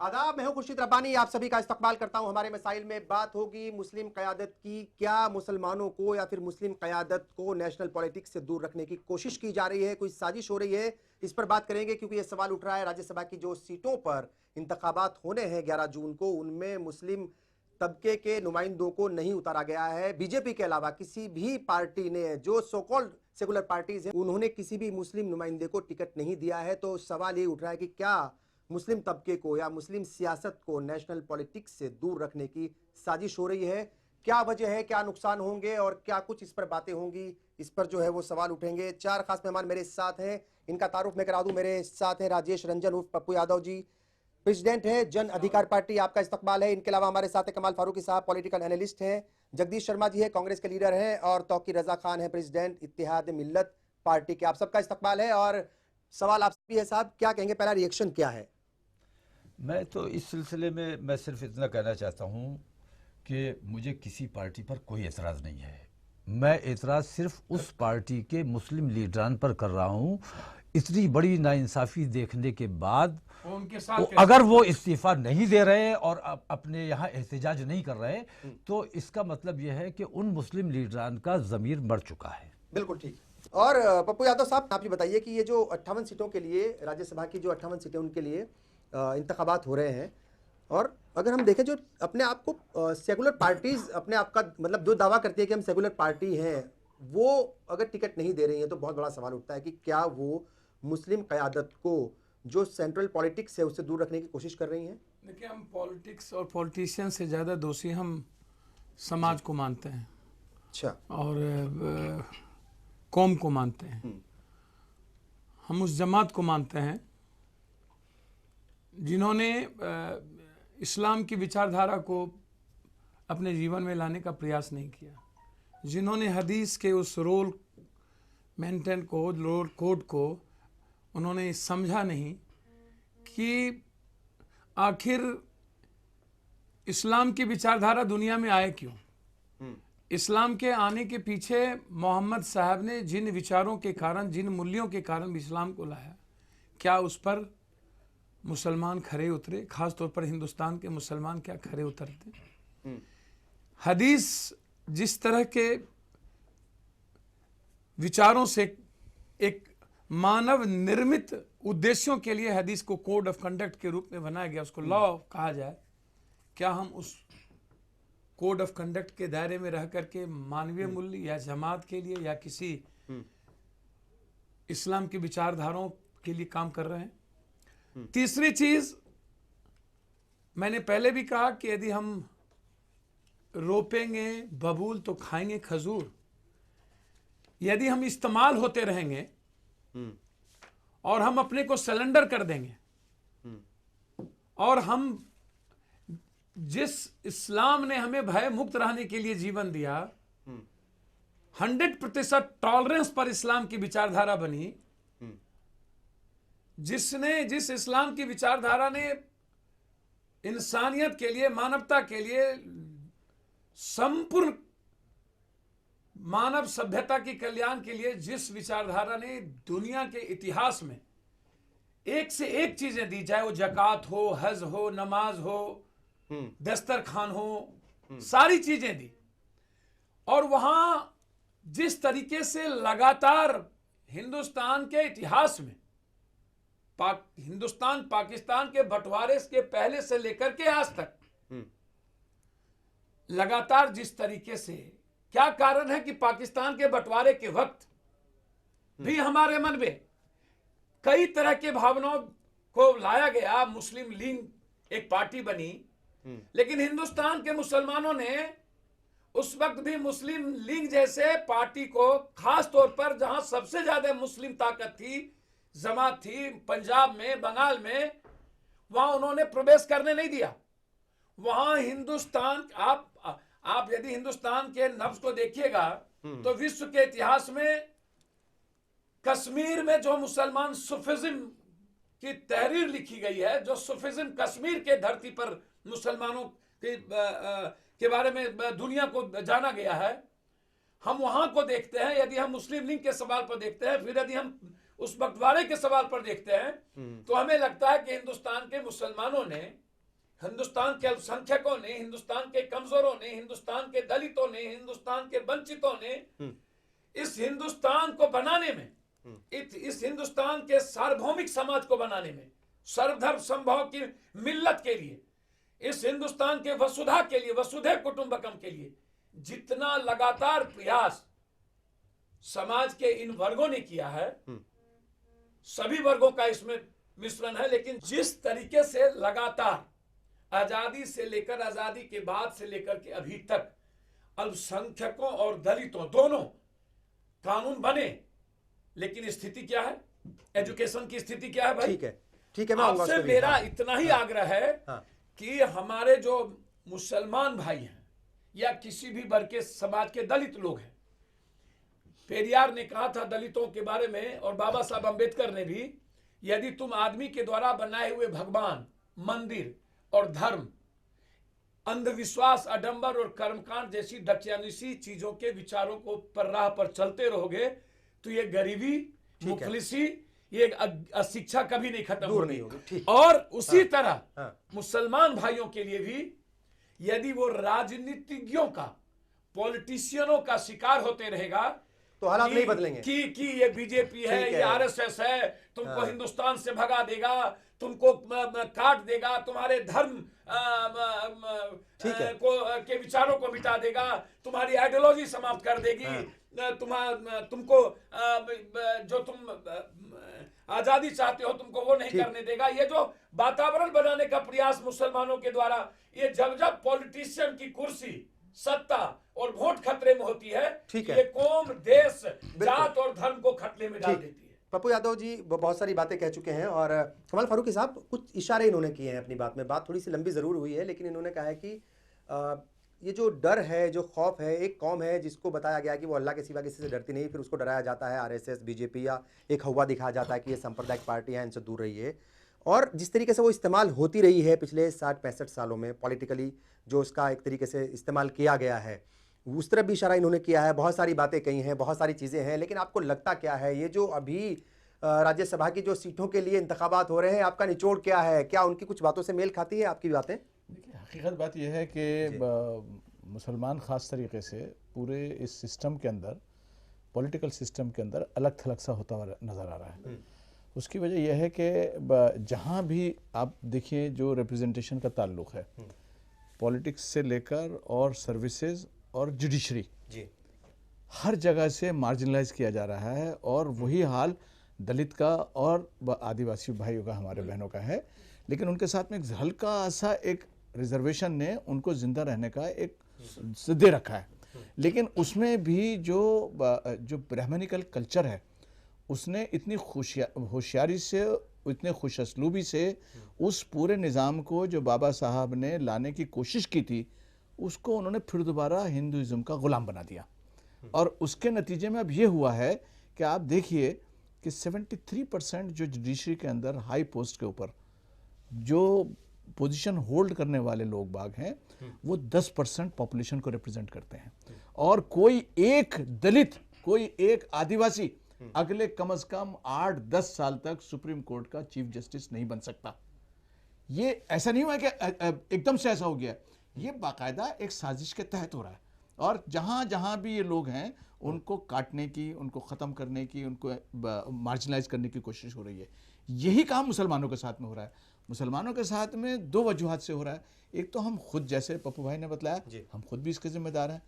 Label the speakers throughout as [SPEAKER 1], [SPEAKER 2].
[SPEAKER 1] आदाब, मैं हूं खुर्शीद रब्बानी। आप सभी का इस्तकबाल करता हूं। हमारे मसाइल में बात होगी मुस्लिम क़यादत की। क्या मुसलमानों को या फिर मुस्लिम क़यादत को नेशनल पॉलिटिक्स से दूर रखने की कोशिश की जा रही है, कोई साजिश हो रही है? इस पर बात करेंगे क्योंकि यह सवाल उठ रहा है राज्यसभा की जो सीटों पर इंतखाबात होने हैं 11 जून को, उनमें मुस्लिम तबके के नुमाइंदों को नहीं उतारा गया है। बीजेपी के अलावा किसी भी पार्टी ने, जो सो कॉल्ड सेकुलर पार्टीज हैं, उन्होंने किसी भी मुस्लिम नुमाइंदे को टिकट नहीं दिया है। तो सवाल ये उठ रहा है कि क्या मुस्लिम तबके को या मुस्लिम सियासत को नेशनल पॉलिटिक्स से दूर रखने की साजिश हो रही है? क्या वजह है, क्या नुकसान होंगे और क्या कुछ इस पर बातें होंगी, इस पर जो है वो सवाल उठेंगे। चार खास मेहमान मेरे साथ हैं, इनका तारुफ मैं करा दूं। मेरे साथ हैं राजेश रंजन उर्फ पप्पू यादव जी, प्रेसिडेंट है जन अधिकार पार्टी, आपका इस्तकबाल है। इनके अलावा हमारे साथ है कमाल फारूकी साहब, पॉलिटिकल एनालिस्ट हैं। जगदीश शर्मा जी है, कांग्रेस के लीडर हैं। और तौकीर रजा खान है, प्रेसिडेंट इत्तेहाद मिल्लत पार्टी के। आप सबका इस्तकबाल है और सवाल आपसे भी है साहब, क्या कहेंगे, पहला रिएक्शन क्या है?
[SPEAKER 2] मैं तो इस सिलसिले में मैं सिर्फ इतना कहना चाहता हूँ कि मुझे किसी पार्टी पर कोई एतराज़ नहीं है। मैं एतराज़ सिर्फ उस पार्टी के मुस्लिम लीडरान पर कर रहा हूँ। इतनी बड़ी नाइंसाफ़ी देखने के बाद
[SPEAKER 3] उनके साथ
[SPEAKER 2] अगर वो इस्तीफ़ा नहीं दे रहे और अपने यहाँ एहतजाज नहीं कर रहे, तो इसका मतलब यह है कि उन मुस्लिम लीडरान का ज़मीर मर चुका है।
[SPEAKER 1] बिल्कुल ठीक। और पप्पू यादव साहब, आप ये बताइए कि ये जो 58 सीटों के लिए, राज्यसभा की जो 58 सीटें उनके लिए इंतखाबात हो रहे हैं, और अगर हम देखें जो अपने आप को सेकुलर पार्टीज अपने आप का मतलब जो दावा करती है कि हम सेकुलर पार्टी हैं, वो अगर टिकट नहीं दे रही हैं तो बहुत बड़ा सवाल उठता है कि क्या वो मुस्लिम क़यादत को जो सेंट्रल पॉलिटिक्स है उससे दूर रखने की कोशिश कर रही हैं?
[SPEAKER 3] देखिए, हम पॉलिटिक्स और पॉलिटिशियन से ज़्यादा दोषी हम समाज को मानते हैं।
[SPEAKER 1] अच्छा।
[SPEAKER 3] और कौम को मानते हैं। हम उस जमात को मानते हैं जिन्होंने इस्लाम की विचारधारा को अपने जीवन में लाने का प्रयास नहीं किया, जिन्होंने हदीस के उस रोल मेंटेन को, रोल कोड को उन्होंने समझा नहीं कि आखिर इस्लाम की विचारधारा दुनिया में आए क्यों। इस्लाम के आने के पीछे मोहम्मद साहब ने जिन विचारों के कारण, जिन मूल्यों के कारण इस्लाम को लाया, क्या उस पर मुसलमान खरे उतरे? खास तौर पर हिंदुस्तान के मुसलमान क्या खरे उतरते? हदीस जिस तरह के विचारों से एक मानव निर्मित उद्देश्यों के लिए हदीस को कोड ऑफ कंडक्ट के रूप में बनाया गया, उसको लॉ कहा जाए, क्या हम उस कोड ऑफ कंडक्ट के दायरे में रह करके मानवीय मूल्य या जमात के लिए या किसी इस्लाम की विचारधाराओं के लिए काम कर रहे हैं? तीसरी चीज, मैंने पहले भी कहा कि यदि हम रोपेंगे बबूल तो खाएंगे खजूर। यदि हम इस्तेमाल होते रहेंगे और हम अपने को सरेंडर कर देंगे और हम जिस इस्लाम ने हमें भय मुक्त रहने के लिए जीवन दिया, 100% टॉलरेंस पर इस्लाम की विचारधारा बनी, जिस इस्लाम की विचारधारा ने इंसानियत के लिए, मानवता के लिए, संपूर्ण मानव सभ्यता की कल्याण के लिए, जिस विचारधारा ने दुनिया के इतिहास में एक से एक चीजें दी, चाहे वो जकात हो, हज हो, नमाज हो, दस्तरखान हो, सारी चीजें दी। और वहां जिस तरीके से लगातार हिंदुस्तान के इतिहास में हिंदुस्तान पाकिस्तान के बंटवारे के पहले से लेकर के आज तक लगातार जिस तरीके से, क्या कारण है कि पाकिस्तान के बंटवारे के वक्त भी हमारे मन में कई तरह के भावनाओं को लाया गया। मुस्लिम लीग एक पार्टी बनी, लेकिन हिंदुस्तान के मुसलमानों ने उस वक्त भी मुस्लिम लीग जैसे पार्टी को, खास तौर पर जहां सबसे ज्यादा मुस्लिम ताकत थी, जमात थी पंजाब में, बंगाल में, वहां उन्होंने प्रवेश करने नहीं दिया। वहां हिंदुस्तान, आप यदि हिंदुस्तान के नब्ज को देखिएगा तो विश्व के इतिहास में कश्मीर में जो मुसलमान सूफिज्म की तहरीर लिखी गई है, जो सूफिज्म कश्मीर के धरती पर मुसलमानों के बारे में दुनिया को जाना गया है, हम वहां को देखते हैं। यदि हम मुस्लिम लीग के सवाल पर देखते हैं, फिर यदि हम उस बंटवारे के सवाल पर देखते हैं, तो हमें लगता है कि हिंदुस्तान के मुसलमानों ने हिंदुस्तान के अल्पसंख्यकों ने, हिंदुस्तान के कमजोरों ने, हिंदुस्तान के दलितों ने, हिंदुस्तान के वंचितों ने इस हिंदुस्तान को बनाने में, इस हिंदुस्तान के सार्वभौमिक समाज को बनाने में, सर्वधर्म समभाव की मिल्लत के लिए, इस हिंदुस्तान के वसुधा के लिए, वसुधैव कुटुंबकम के लिए जितना लगातार प्रयास समाज के इन वर्गों ने किया है, सभी वर्गों का इसमें मिश्रण है, लेकिन जिस तरीके से लगातार आजादी से लेकर, आजादी के बाद से लेकर के अभी तक अल्पसंख्यकों और दलितों दोनों कानून बने, लेकिन स्थिति क्या है, एजुकेशन की स्थिति क्या है भाई?
[SPEAKER 1] ठीक है, मैं आऊंगा उस
[SPEAKER 3] आपसे
[SPEAKER 1] पे भी।
[SPEAKER 3] मेरा
[SPEAKER 1] हाँ,
[SPEAKER 3] इतना ही आग्रह है कि हमारे जो मुसलमान भाई हैं या किसी भी वर्ग के समाज के दलित लोग हैं, पेरियार ने कहा था दलितों के बारे में, और बाबा साहब अम्बेडकर ने भी, यदि तुम आदमी के द्वारा बनाए हुए भगवान, मंदिर और धर्म, अंधविश्वास, आडंबर और कर्मकांड जैसी दकियानुसी चीजों के विचारों को पर राह पर चलते रहोगे तो ये गरीबी, मुफलिसी, ये अशिक्षा कभी नहीं खत्म होगी। और उसी तरह मुसलमान भाइयों के लिए भी, यदि वो राजनीतिज्ञों का, पॉलिटिशियनों का शिकार होते रहेगा
[SPEAKER 1] तो हालात नहीं बदलेंगे
[SPEAKER 3] कि ये बीजेपी है, ये आरएसएस है, तुमको हिंदुस्तान से भगा देगा, तुमको काट देगा, तुम्हारे धर्म के विचारों को मिटा देगा, तुम्हारी आइडियोलॉजी समाप्त कर देगी, तुमको जो तुम आजादी चाहते हो तुमको वो नहीं करने देगा। ये जो वातावरण बनाने का प्रयास मुसलमानों के द्वारा, ये जब जब पॉलिटिशियन की कुर्सी, सत्ता और वोट खतरे में होती है, ये कौम, देश, जात और धर्म को खतरे में डाल देती है।
[SPEAKER 1] पप्पू यादव जी बहुत सारी बातें कह चुके हैं और कमाल फारूकी साहब कुछ इशारे इन्होंने किए हैं अपनी बात में। बात थोड़ी सी लंबी जरूर हुई है, लेकिन इन्होंने कहा है कि ये जो डर है, जो खौफ है, एक कौम है जिसको बताया गया कि वो अल्लाह के सिवा किसी से डरती नहीं, फिर उसको डराया जाता है आरएसएस, बीजेपी, या एक हवा दिखाया जाता है कि ये सांप्रदायिक पार्टी है, इनसे दूर रहिए। और जिस तरीके से वो इस्तेमाल होती रही है पिछले 60-65 सालों में पॉलिटिकली, जो उसका एक तरीके से इस्तेमाल किया गया है, उस तरफ भी इशारा इन्होंने किया है। बहुत सारी बातें कही हैं, बहुत सारी चीज़ें हैं, लेकिन आपको लगता क्या है ये जो अभी राज्यसभा की जो सीटों के लिए इंतखाबात हो रहे हैं, आपका निचोड़ क्या है? क्या उनकी कुछ बातों से मेल खाती है आपकी बातें?
[SPEAKER 4] देखिए, हकीकत बात यह है कि मुसलमान ख़ास तरीके से पूरे इस सिस्टम के अंदर, पॉलिटिकल सिस्टम के अंदर अलग थलग सा होता हुआ नज़र आ रहा है। उसकी वजह यह है कि जहाँ भी आप देखिए जो रिप्रेजेंटेशन का ताल्लुक़ है, पॉलिटिक्स से लेकर और सर्विसेज और जुडिशरी, हर जगह से मार्जिनलाइज किया जा रहा है। और वही हाल दलित का और आदिवासी भाइयों का, हमारे बहनों का है। लेकिन उनके साथ में एक हल्का सा एक रिजर्वेशन ने उनको जिंदा रहने का एक दे रखा है। लेकिन उसमें भी जो ब्राह्मणिकल कल्चर है, उसने इतनी होशियारी से, इतने खुश असलूबी से उस पूरे निज़ाम को जो बाबा साहब ने लाने की कोशिश की थी, उसको उन्होंने फिर दोबारा हिंदुइज़्म का ग़ुलाम बना दिया। और उसके नतीजे में अब ये हुआ है कि आप देखिए कि 73% जो जुडिशरी के अंदर हाई पोस्ट के ऊपर जो पोजीशन होल्ड करने वाले लोग बाग हैं, वो 10% पॉपुलेशन को रिप्रेजेंट करते हैं। और कोई एक दलित, कोई एक आदिवासी अगले कम से कम 8-10 साल तक सुप्रीम कोर्ट का चीफ जस्टिस नहीं बन सकता। ये ऐसा नहीं हुआ कि एकदम से ऐसा हो गया, ये बाकायदा एक साजिश के तहत हो रहा है। और जहाँ जहाँ भी ये लोग हैं, उनको काटने की, उनको ख़त्म करने की, उनको मार्जिनलाइज करने की कोशिश हो रही है। यही काम मुसलमानों के साथ में हो रहा है। मुसलमानों के साथ में दो वजूहात से हो रहा है। एक तो हम खुद, जैसे पप्पू भाई ने बताया, हम खुद भी इसके जिम्मेदार हैं।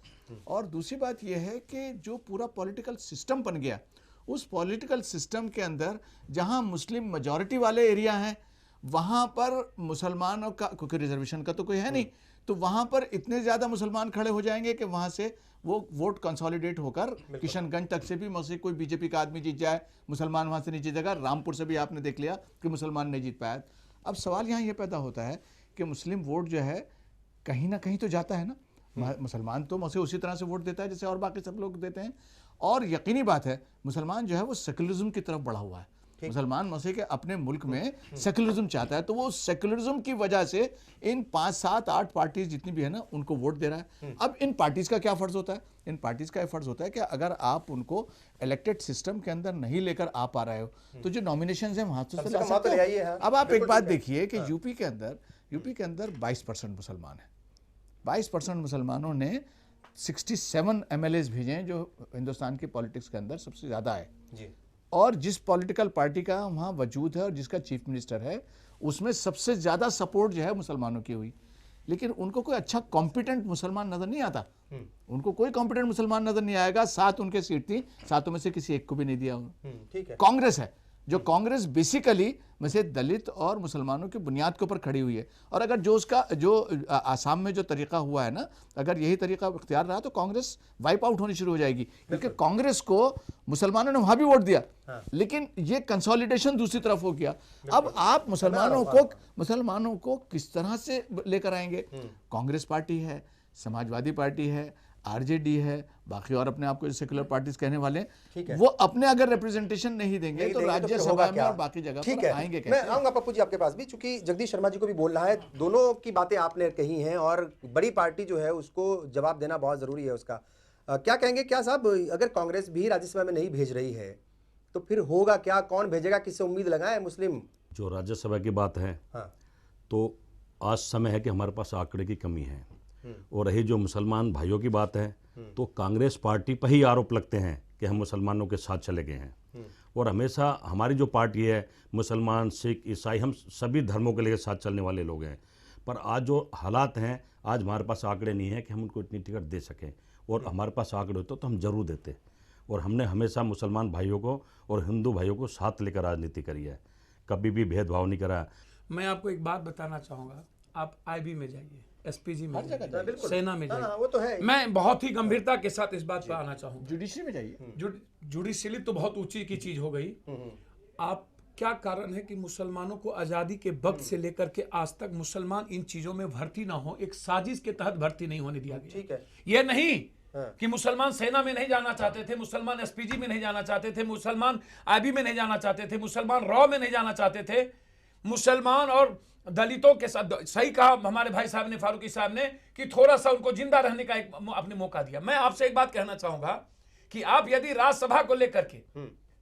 [SPEAKER 4] और दूसरी बात यह है कि जो पूरा पॉलिटिकल सिस्टम बन गया, उस पॉलिटिकल सिस्टम के अंदर जहाँ मुस्लिम मेजॉरिटी वाले एरिया हैं, वहाँ पर मुसलमानों का, क्योंकि रिजर्वेशन का तो कोई है नहीं, तो वहाँ पर इतने ज़्यादा मुसलमान खड़े हो जाएंगे कि वहाँ से वो वोट कंसोलिडेट होकर किशनगंज तक से भी मौसे कोई बीजेपी का आदमी जीत जाए, मुसलमान वहाँ से नहीं जीतेगा। रामपुर से भी आपने देख लिया कि मुसलमान नहीं जीत पाया। अब सवाल यहाँ ये पैदा होता है कि मुस्लिम वोट जो है कहीं ना कहीं तो जाता है ना। मुसलमान तो मौसे उसी तरह से वोट देता है जैसे और बाकी सब लोग देते हैं। और यकीनी बात है, मुसलमान जो है वो सेकुलरिज्म की तरफ बढ़ा हुआ है। मुसलमान मसीह के अपने मुल्क में सेकुलरिज्म चाहता है, तो वो सेकुलरिज्म की वजह से इन 5, 7, 8 पार्टीज जितनी भी है ना, उनको वोट दे रहा है। अब इन पार्टीज का क्या फर्ज होता है? इन पार्टीज का फर्ज होता है कि अगर आप उनको इलेक्टेड सिस्टम के अंदर नहीं लेकर आ पा रहे हो, तो जो नॉमिनेशन है वहां से ला सकते हो। अब आप एक बात देखिए कि यूपी के अंदर यूपी के अंदर 22% मुसलमान हैं। 22% मुसलमानों ने 67 MLAs भेजे हैं, जो हिंदुस्तान की पॉलिटिक्स के अंदर सबसे ज़्यादा है
[SPEAKER 1] जी।
[SPEAKER 4] और जिस पॉलिटिकल पार्टी का वहाँ वजूद है और जिसका चीफ मिनिस्टर है, उसमें सबसे ज़्यादा सपोर्ट जो है मुसलमानों की हुई। लेकिन उनको कोई अच्छा कॉम्पिटेंट मुसलमान नज़र नहीं आता, उनको कोई कॉम्पिटेंट मुसलमान नज़र नहीं आएगा। 7 उनके सीट थी, 7 में से किसी एक को भी नहीं दिया उन्होंने।
[SPEAKER 1] ठीक है।
[SPEAKER 4] कांग्रेस है, जो कांग्रेस बेसिकली में से दलित और मुसलमानों की बुनियाद के ऊपर खड़ी हुई है। और अगर जो उसका जो आसाम में जो तरीका हुआ है ना, अगर यही तरीका इख्तियार रहा तो कांग्रेस वाइप आउट होनी शुरू हो जाएगी, क्योंकि कांग्रेस को मुसलमानों ने वहां भी वोट दिया, लेकिन ये कंसोलिडेशन दूसरी तरफ हो गया। अब आप मुसलमानों को किस तरह से लेकर आएंगे? कांग्रेस पार्टी है, समाजवादी पार्टी है, आरजेडी है, बाकी और अपने आप को सेक्युलर पार्टीज कहने वाले हैं, वो अपने अगर रिप्रेजेंटेशन नहीं देंगे तो राज्यसभा में और बाकी जगह पर आएंगे कैसे?
[SPEAKER 1] मैं आऊंगा पप्पू जी आपके पास भी, चूंकि जगदीश शर्मा जी को भी बोलना है। दोनों की बातें आपने कही हैं और बड़ी पार्टी जो है उसको जवाब देना बहुत जरूरी है उसका। क्या कहेंगे? क्या साहब, अगर कांग्रेस भी राज्यसभा में नहीं भेज रही है तो फिर होगा क्या? कौन भेजेगा? किससे उम्मीद लगाए? मुस्लिम
[SPEAKER 5] जो राज्यसभा की बात है, तो आज समय है कि हमारे पास आंकड़े की कमी है। और रही जो मुसलमान भाइयों की बात है, तो कांग्रेस पार्टी पर ही आरोप लगते हैं कि हम मुसलमानों के साथ चले गए हैं। और हमेशा हमारी जो पार्टी है, मुसलमान, सिख, ईसाई, हम सभी धर्मों के लिए साथ चलने वाले लोग हैं। पर आज जो हालात हैं, आज हमारे पास आंकड़े नहीं है कि हम उनको इतनी टिकट दे सकें। और हमारे पास आंकड़े होते तो हम जरूर देते। और हमने हमेशा मुसलमान भाइयों को और हिंदू भाइयों को साथ लेकर राजनीति करी है, कभी भी भेदभाव नहीं करा।
[SPEAKER 3] मैं आपको एक बात बताना चाहूँगा, आप IB में जाइए, SPG में जाइए, सेना में जाइए,
[SPEAKER 1] वो तो है।
[SPEAKER 3] मैं बहुत ही गंभीरता के साथ इस बात पर आना चाहूँगा।
[SPEAKER 4] जुडिशरी में जाइए,
[SPEAKER 3] जुडिशरी तो बहुत ऊंची की चीज हो गई। आप क्या कारण है कि मुसलमानों को आज़ादी के वक्त से लेकर के आज तक मुसलमान इन चीजों में भर्ती ना हो? एक साजिश के तहत भर्ती नहीं होने दिया गया।
[SPEAKER 1] ठीक है।
[SPEAKER 3] ये नहीं कि मुसलमान सेना में नहीं जाना चाहते थे, मुसलमान SPG में नहीं जाना चाहते थे, मुसलमान IB में नहीं जाना चाहते थे, मुसलमान रॉ में नहीं जाना चाहते थे। मुसलमान और दलितों के साथ, सही कहा हमारे भाई साहब ने, फारूकी साहब ने, कि थोड़ा सा उनको जिंदा रहने का एक अपने मौका दिया। मैं आपसे एक बात कहना चाहूंगा कि आप यदि राज्यसभा को लेकर के,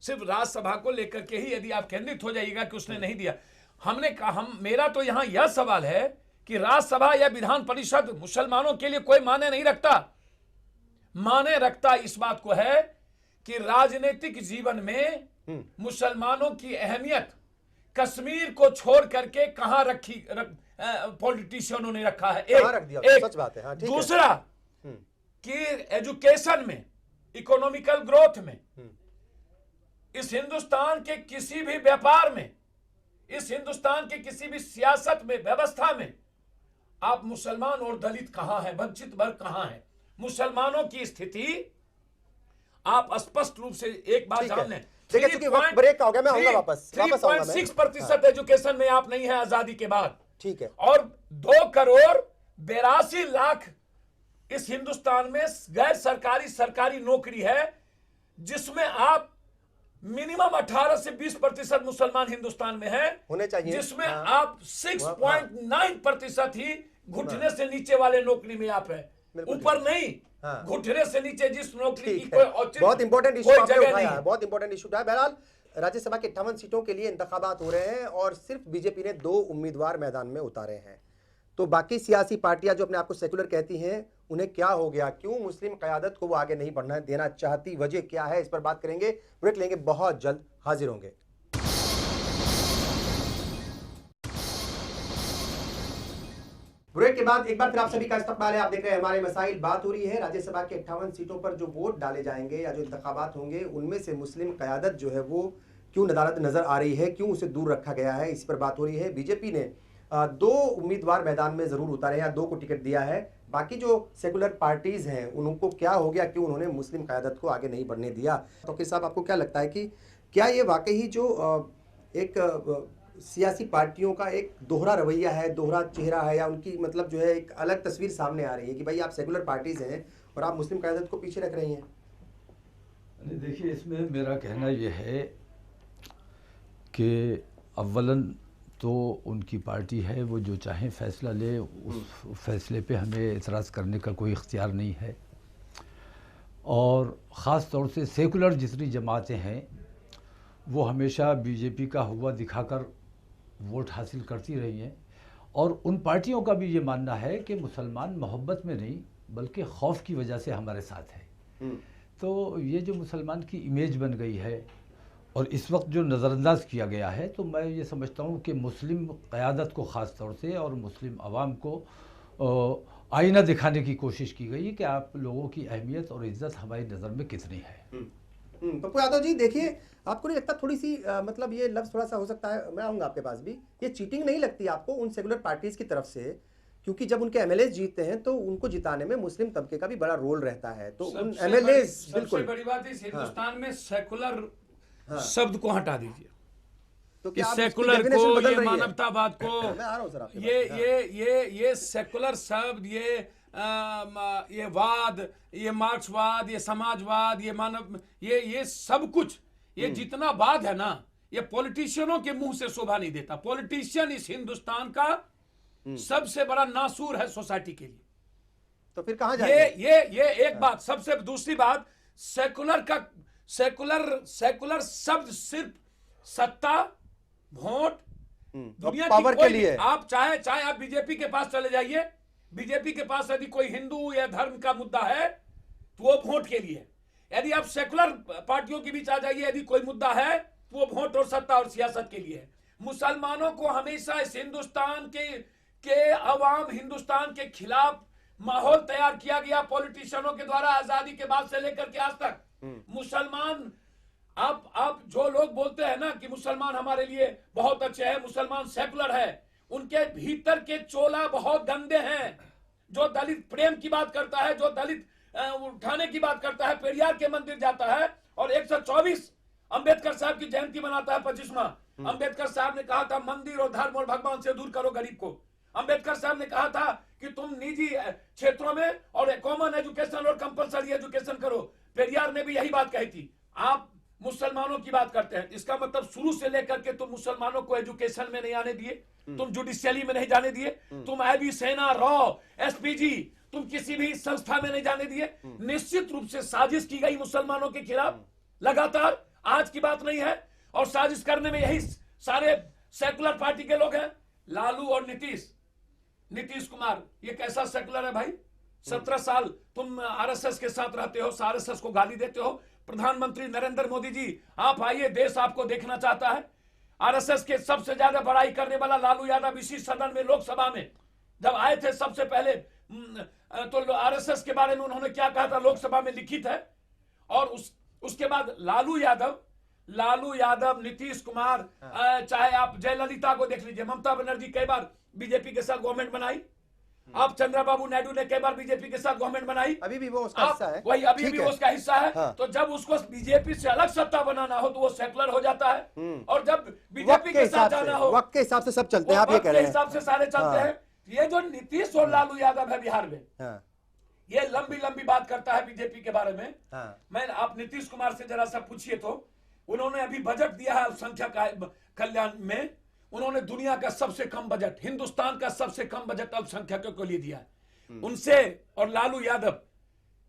[SPEAKER 3] सिर्फ राज्यसभा को लेकर के ही यदि आप केंद्रित हो जाइएगा कि उसने नहीं दिया, हमने कहा, मेरा तो यहां यह सवाल है कि राज्यसभा या विधान परिषद मुसलमानों के लिए कोई माने नहीं रखता। माने रखता इस बात को है कि राजनीतिक जीवन में मुसलमानों की अहमियत कश्मीर को छोड़ करके कहां रखी, पॉलिटिशियनों ने रखा है। एक
[SPEAKER 1] सच बात है। हाँ, ठीक
[SPEAKER 3] दूसरा कि एजुकेशन में, इकोनॉमिकल ग्रोथ में, इस हिंदुस्तान के किसी भी व्यापार में, इस हिंदुस्तान के किसी भी सियासत में, व्यवस्था में आप मुसलमान और दलित कहां है, वंचित वर्ग कहां है? मुसलमानों की स्थिति आप स्पष्ट रूप से एक बात जान लें।
[SPEAKER 1] देखिए, चूंकि वक्त ब्रेक का हो गया, मैं आऊंगा वापस
[SPEAKER 3] 3.6% एजुकेशन में आप नहीं है आजादी के बाद।
[SPEAKER 1] ठीक है।
[SPEAKER 3] और 2,82,00,000 इस हिंदुस्तान में गैर सरकारी सरकारी नौकरी है, जिसमें आप मिनिमम 18 से 20% मुसलमान हिंदुस्तान में है
[SPEAKER 1] होने चाहिए,
[SPEAKER 3] जिसमें आप 6.9% ही घुटने से नीचे वाले नौकरी में आप है, ऊपर नहीं। घुटने से नीचे जिस नौकरी की
[SPEAKER 1] बहुत इंपॉर्टेंट इशू आपने उठाया है, बहुत इंपॉर्टेंट इशू उठाया। बहरहाल राज्यसभा के 58 सीटों के लिए इंतखाबात हो रहे हैं और सिर्फ बीजेपी ने 2 उम्मीदवार मैदान में उतारे हैं। तो बाकी सियासी पार्टियां जो अपने आप को सेकुलर कहती हैं, उन्हें क्या हो गया? क्यों मुस्लिम क़यादत को वो आगे नहीं बढ़ना देना चाहती? वजह क्या है? इस पर बात करेंगे, ब्रेक लेंगे, बहुत जल्द हाजिर होंगे। ब्रेक के बाद एक बार फिर आप सभी का इस्तकबाल है। आप देख रहे हैं हमारे मसाइल। बात हो रही है राज्यसभा के 58 सीटों पर जो वोट डाले जाएंगे या जो इंतखाबात होंगे, उनमें से मुस्लिम क़यादत जो है वो क्यों नदारद नजर आ रही है, क्यों उसे दूर रखा गया है, इस पर बात हो रही है। बीजेपी ने 2 उम्मीदवार मैदान में जरूर उतारे हैं, 2 को टिकट दिया है। बाकी जो सेकुलर पार्टीज हैं उनको क्या हो गया, क्यों उन्होंने मुस्लिम क़यादत को आगे नहीं बढ़ने दिया? तो किस साहब, आपको क्या लगता है कि क्या ये वाकई जो एक सियासी पार्टियों का एक दोहरा रवैया है, दोहरा चेहरा है, या उनकी मतलब जो है एक अलग तस्वीर सामने आ रही है कि भाई आप सेकुलर पार्टीज हैं और आप मुस्लिम क़यादत को पीछे रख रही हैं?
[SPEAKER 2] देखिए, इसमें मेरा कहना यह है कि अव्वलन तो उनकी पार्टी है, वो जो चाहें फैसला ले, उस फैसले पे हमें एतराज़ करने का कोई इख्तियार नहीं है। और ख़ास तौर से सेकुलर जितनी जमातें हैं वो हमेशा बीजेपी का हुआ दिखाकर वोट हासिल करती रही हैं और उन पार्टियों का भी ये मानना है कि मुसलमान मोहब्बत में नहीं बल्कि खौफ की वजह से हमारे साथ है। तो ये जो मुसलमान की इमेज बन गई है और इस वक्त जो नज़रअंदाज किया गया है, तो मैं ये समझता हूँ कि मुस्लिम क़यादत को ख़ास तौर से और मुस्लिम अवाम को आईना दिखाने की कोशिश की गई है कि आप लोगों की अहमियत और इज़्ज़त हमारी नज़र में कितनी है।
[SPEAKER 1] पप्पू यादव जी, देखिए आपको नहीं लगता थोड़ी सी मतलब ये लफ्ज़ थोड़ा सा हो सकता है, मैं आऊँगा आपके पास भी, ये चीटिंग नहीं लगती आपको उन सेकुलर पार्टीज़ की तरफ से? क्योंकि जब उनके एमएलए जीतते हैं तो उनको जिताने में मुस्लिम तबके का भी बड़ा रोल रहता है, तो उन एमएलए
[SPEAKER 3] सबसे बड़ी बात इस हिंदुस्तान में सेकुलर शब्द को हटा दीजिए।
[SPEAKER 1] तो
[SPEAKER 3] कि
[SPEAKER 1] क्या आप
[SPEAKER 3] सेकुलर
[SPEAKER 1] इसकी
[SPEAKER 3] को,
[SPEAKER 1] definition बदल
[SPEAKER 3] ये
[SPEAKER 1] रही है?
[SPEAKER 3] मानवतावाद को,
[SPEAKER 1] मैं आ रहा हूं सर आपके पास।
[SPEAKER 3] ये सेकुलर शब्द, ये वाद, ये मार्क्सवाद, ये समाजवाद, ये मानव, ये सब कुछ, ये जितना वाद है ना, ये पॉलिटिशियनों के मुंह से शोभा नहीं देता। पॉलिटिशियन इस हिंदुस्तान का सबसे बड़ा नासूर है सोसाइटी के लिए।
[SPEAKER 1] तो फिर कहां जाएंगे?
[SPEAKER 3] ये एक बात। सबसे दूसरी बात, सेकुलर शब्द सिर्फ सत्ता, वोट, दुनिया
[SPEAKER 1] पावर
[SPEAKER 3] की कोई
[SPEAKER 1] के लिए।
[SPEAKER 3] आप चाहे आप बीजेपी के पास चले जाइए, बीजेपी के पास यदि कोई हिंदू या धर्म का मुद्दा है तो वो वोट के लिए। यदि आप सेकुलर पार्टियों के बीच आ जाइए, यदि कोई मुद्दा है तो वो वोट और सत्ता और सियासत के लिए है। मुसलमानों को हमेशा इस हिंदुस्तान के अवाम, हिंदुस्तान के खिलाफ माहौल तैयार किया गया पॉलिटिशियनों के द्वारा, आजादी के बाद से लेकर के आज तक। मुसलमान, आप जो लोग बोलते हैं ना कि मुसलमान हमारे लिए बहुत अच्छे हैं, मुसलमान सेकुलर है, उनके भीतर के चोला बहुत गंदे हैं। जो दलित प्रेम की बात करता है, जो दलित उठाने की बात करता है, पेरियार के मंदिर जाता है और 124 अंबेडकर साहब की जयंती मनाता है 25वां। अंबेडकर साहब ने कहा था मंदिर और धर्म और भगवान से दूर करो गरीब को। अंबेडकर साहब ने कहा था कि तुम निजी क्षेत्रों में और कॉमन एजुकेशन और कंपलसरी एजुकेशन करो। पेरियार ने भी यही बात कही थी। आप मुसलमानों की बात करते हैं, इसका मतलब शुरू से लेकर के तुम मुसलमानों को एजुकेशन में नहीं आने दिए, तुम जुडिशियली में नहीं जाने दिए, तुम आईबी, सेना, रॉ, एसपीजी, तुम किसी भी संस्था में नहीं जाने दिए। निश्चित रूप से साजिश की गई मुसलमानों के खिलाफ लगातार, आज की बात नहीं है। और साजिश करने में यही सारे सेकुलर पार्टी के लोग हैं। लालू और नीतीश कुमार, ये कैसा सेकुलर है भाई? 17 साल तुम आरएसएस के साथ रहते हो, आरएसएस को गाली देते हो। प्रधानमंत्री नरेंद्र मोदी जी, आप आइए, देश आपको देखना चाहता है। आरएसएस के सबसे ज्यादा बड़ाई करने वाला लालू यादव इसी सदन में, लोकसभा में जब आए थे सबसे पहले, तो आरएसएस के बारे में उन्होंने क्या कहा था लोकसभा में लिखित है। और उसके बाद लालू यादव, नीतीश कुमार, चाहे आप जयललिता को देख लीजिए, ममता बनर्जी कई बार बीजेपी के साथ गवर्नमेंट बनाई, आप चंद्रबाबू नायडू ने कई बार बीजेपी के साथ गवर्नमेंट बनाई,
[SPEAKER 1] अभी भी वो उसका हिस्सा है।
[SPEAKER 3] वही अभी भी उसका हिस्सा है।
[SPEAKER 1] हाँ।
[SPEAKER 3] तो जब उसको बीजेपी से अलग सत्ता बनाना हो तो वो सेकुलर हो जाता है, और जब बीजेपी के साथ जाना हो,
[SPEAKER 1] वक्त के हिसाब से सब चलते हैं, आप ये कह रहे हैं।
[SPEAKER 3] हिसाब से सारे चलते हैं। ये जो नीतीश और लालू यादव है बिहार में, ये लंबी बात करता है बीजेपी के बारे में। मैं आप नीतीश कुमार से जरा सा पूछिए तो, उन्होंने अभी बजट दिया है अल्पसंख्यक कल्याण में, उन्होंने दुनिया का सबसे कम बजट, हिंदुस्तान का सबसे कम बजट अल्पसंख्यकों के लिए दिया है। उनसे और लालू यादव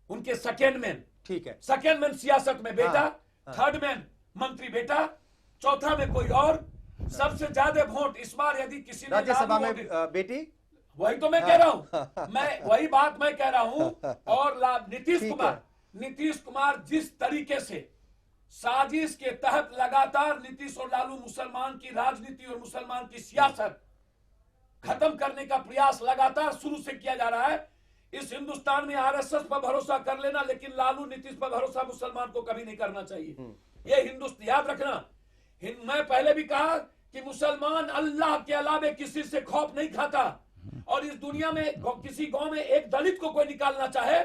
[SPEAKER 3] उनके सेकेंड मैन,
[SPEAKER 1] ठीक है,
[SPEAKER 3] सेकेंड मैन सियासत में बेटा, थर्ड मैन मंत्री बेटा, चौथा में कोई और। सबसे ज्यादा वोट इस बार यदि किसी ने
[SPEAKER 1] राज्यसभा में बेटी,
[SPEAKER 3] वही तो मैं कह रहा हूं, मैं वही बात मैं कह रहा हूं। और नीतीश कुमार जिस तरीके से साजिश के तहत लगातार नीतीश और लालू मुसलमान की राजनीति और मुसलमान की सियासत खत्म करने का प्रयास लगातार शुरू से किया जा रहा है। इस हिंदुस्तान में आरएसएस पर भरोसा कर लेना, लेकिन लालू नीतीश पर भरोसा मुसलमान को कभी नहीं करना चाहिए। ये हिंदुस्तान याद रखना। मैं पहले भी कहा कि मुसलमान अल्लाह के अलावे किसी से खौफ नहीं खाता, और इस दुनिया में किसी गांव में एक दलित को कोई निकालना चाहे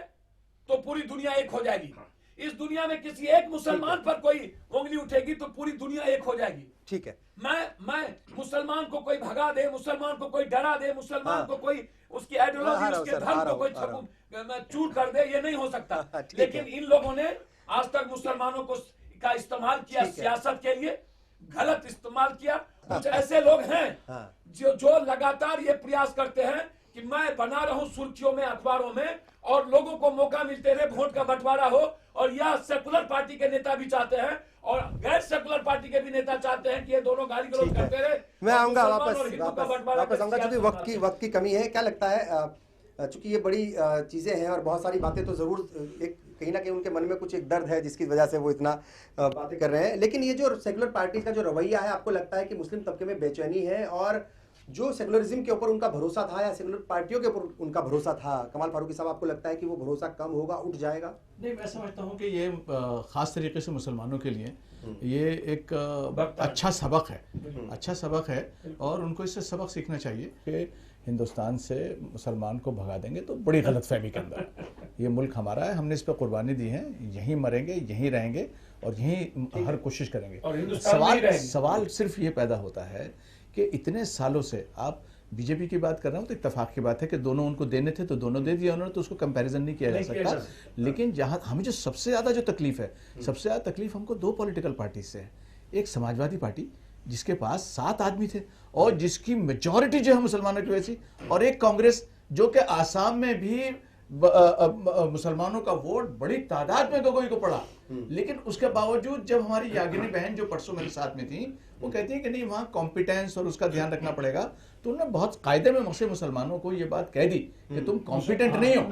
[SPEAKER 3] तो पूरी दुनिया एक हो जाएगी। इस दुनिया में किसी एक मुसलमान पर कोई उंगली उठेगी तो पूरी दुनिया एक हो जाएगी।
[SPEAKER 1] ठीक है,
[SPEAKER 3] मैं मुसलमान को कोई भगा दे, मुसलमान को कोई डरा दे, मुसलमान को कोई उसकी आइडियोलॉजी, उसके धर्म को कोई चूर कर दे, ये नहीं हो सकता। लेकिन इन लोगों ने आज तक मुसलमानों को का इस्तेमाल किया सियासत के लिए, गलत इस्तेमाल किया। कुछ ऐसे लोग हैं जो लगातार ये प्रयास करते हैं कि मैं बना रहूं सुर्खियों में, अखबारों में, और लोगों को मौका मिलते रहे, वोट का बंटवारा हो। और यह सेकुलर पार्टी के नेता भी चाहते हैं, और गैर सेकुलर पार्टी के भी नेता चाहते हैं कि ये दोनों गाली गलौज करते रहे।
[SPEAKER 1] मैं
[SPEAKER 3] और
[SPEAKER 1] आऊंगा
[SPEAKER 3] मुसलमान और हिंदू का बंटवारा
[SPEAKER 1] वापस
[SPEAKER 3] कर
[SPEAKER 1] आऊंगा
[SPEAKER 3] सियासत
[SPEAKER 1] क्योंकि
[SPEAKER 3] बना
[SPEAKER 1] वक्त की कमी है। क्या लगता है चूंकि ये बड़ी चीजें हैं और बहुत सारी बातें तो जरूर एक कहीं ना कहीं उनके मन में कुछ एक दर्द है जिसकी वजह से वो इतना बातें कर रहे हैं, लेकिन ये जो सेकुलर पार्टी का जो रवैया है, आपको लगता है कि मुस्लिम तबके में बेचैनी है और जो सेकुलरिज्म के ऊपर उनका भरोसा था या सेकुलर पार्टियों के ऊपर उनका भरोसा था, कमाल फारूकी साहब, आपको लगता है कि वो भरोसा कम होगा, उठ जाएगा?
[SPEAKER 4] नहीं, मैं समझता हूँ कि ये ख़ास तरीके से मुसलमानों के लिए ये एक अच्छा सबक है और उनको इससे सबक सीखना चाहिए कि हिंदुस्तान से मुसलमान को भगा देंगे तो बड़ी गलतफहमी के अंदर ये मुल्क हमारा है, हमने इस पर कुर्बानी दी है, यहीं मरेंगे, यहीं रहेंगे और यहीं हर कोशिश करेंगे।
[SPEAKER 3] और हिंदुस्तान में ही रहेंगे।
[SPEAKER 4] सवाल सिर्फ ये पैदा होता है कि इतने सालों से आप बीजेपी की बात कर रहे हो तो इत्तेफाक की बात है कि दोनों उनको देने थे तो दोनों दे दिया उन्होंने, तो उसको कंपैरिजन नहीं किया जा सकता। लेकिन जहां हमें जो सबसे ज्यादा जो तकलीफ है, सबसे ज्यादा तकलीफ हमको दो पॉलिटिकल पार्टी से है। एक समाजवादी पार्टी जिसके पास 7 आदमी थे और जिसकी मेजॉरिटी जो है मुसलमानों की वजह से, और एक कांग्रेस जो कि आसाम में भी मुसलमानों का वोट बड़ी तादाद में गोगोई को पड़ा, लेकिन उसके बावजूद जब हमारी यागिनी बहन जो परसों मेरे साथ में थी वो कहती है कि नहीं वहाँ कॉम्पिटेंस और उसका ध्यान रखना पड़ेगा, तो उन्होंने बहुत कायदे में मुसलमानों को ये बात कह दी कि तुम कॉम्पिटेंट नहीं हो,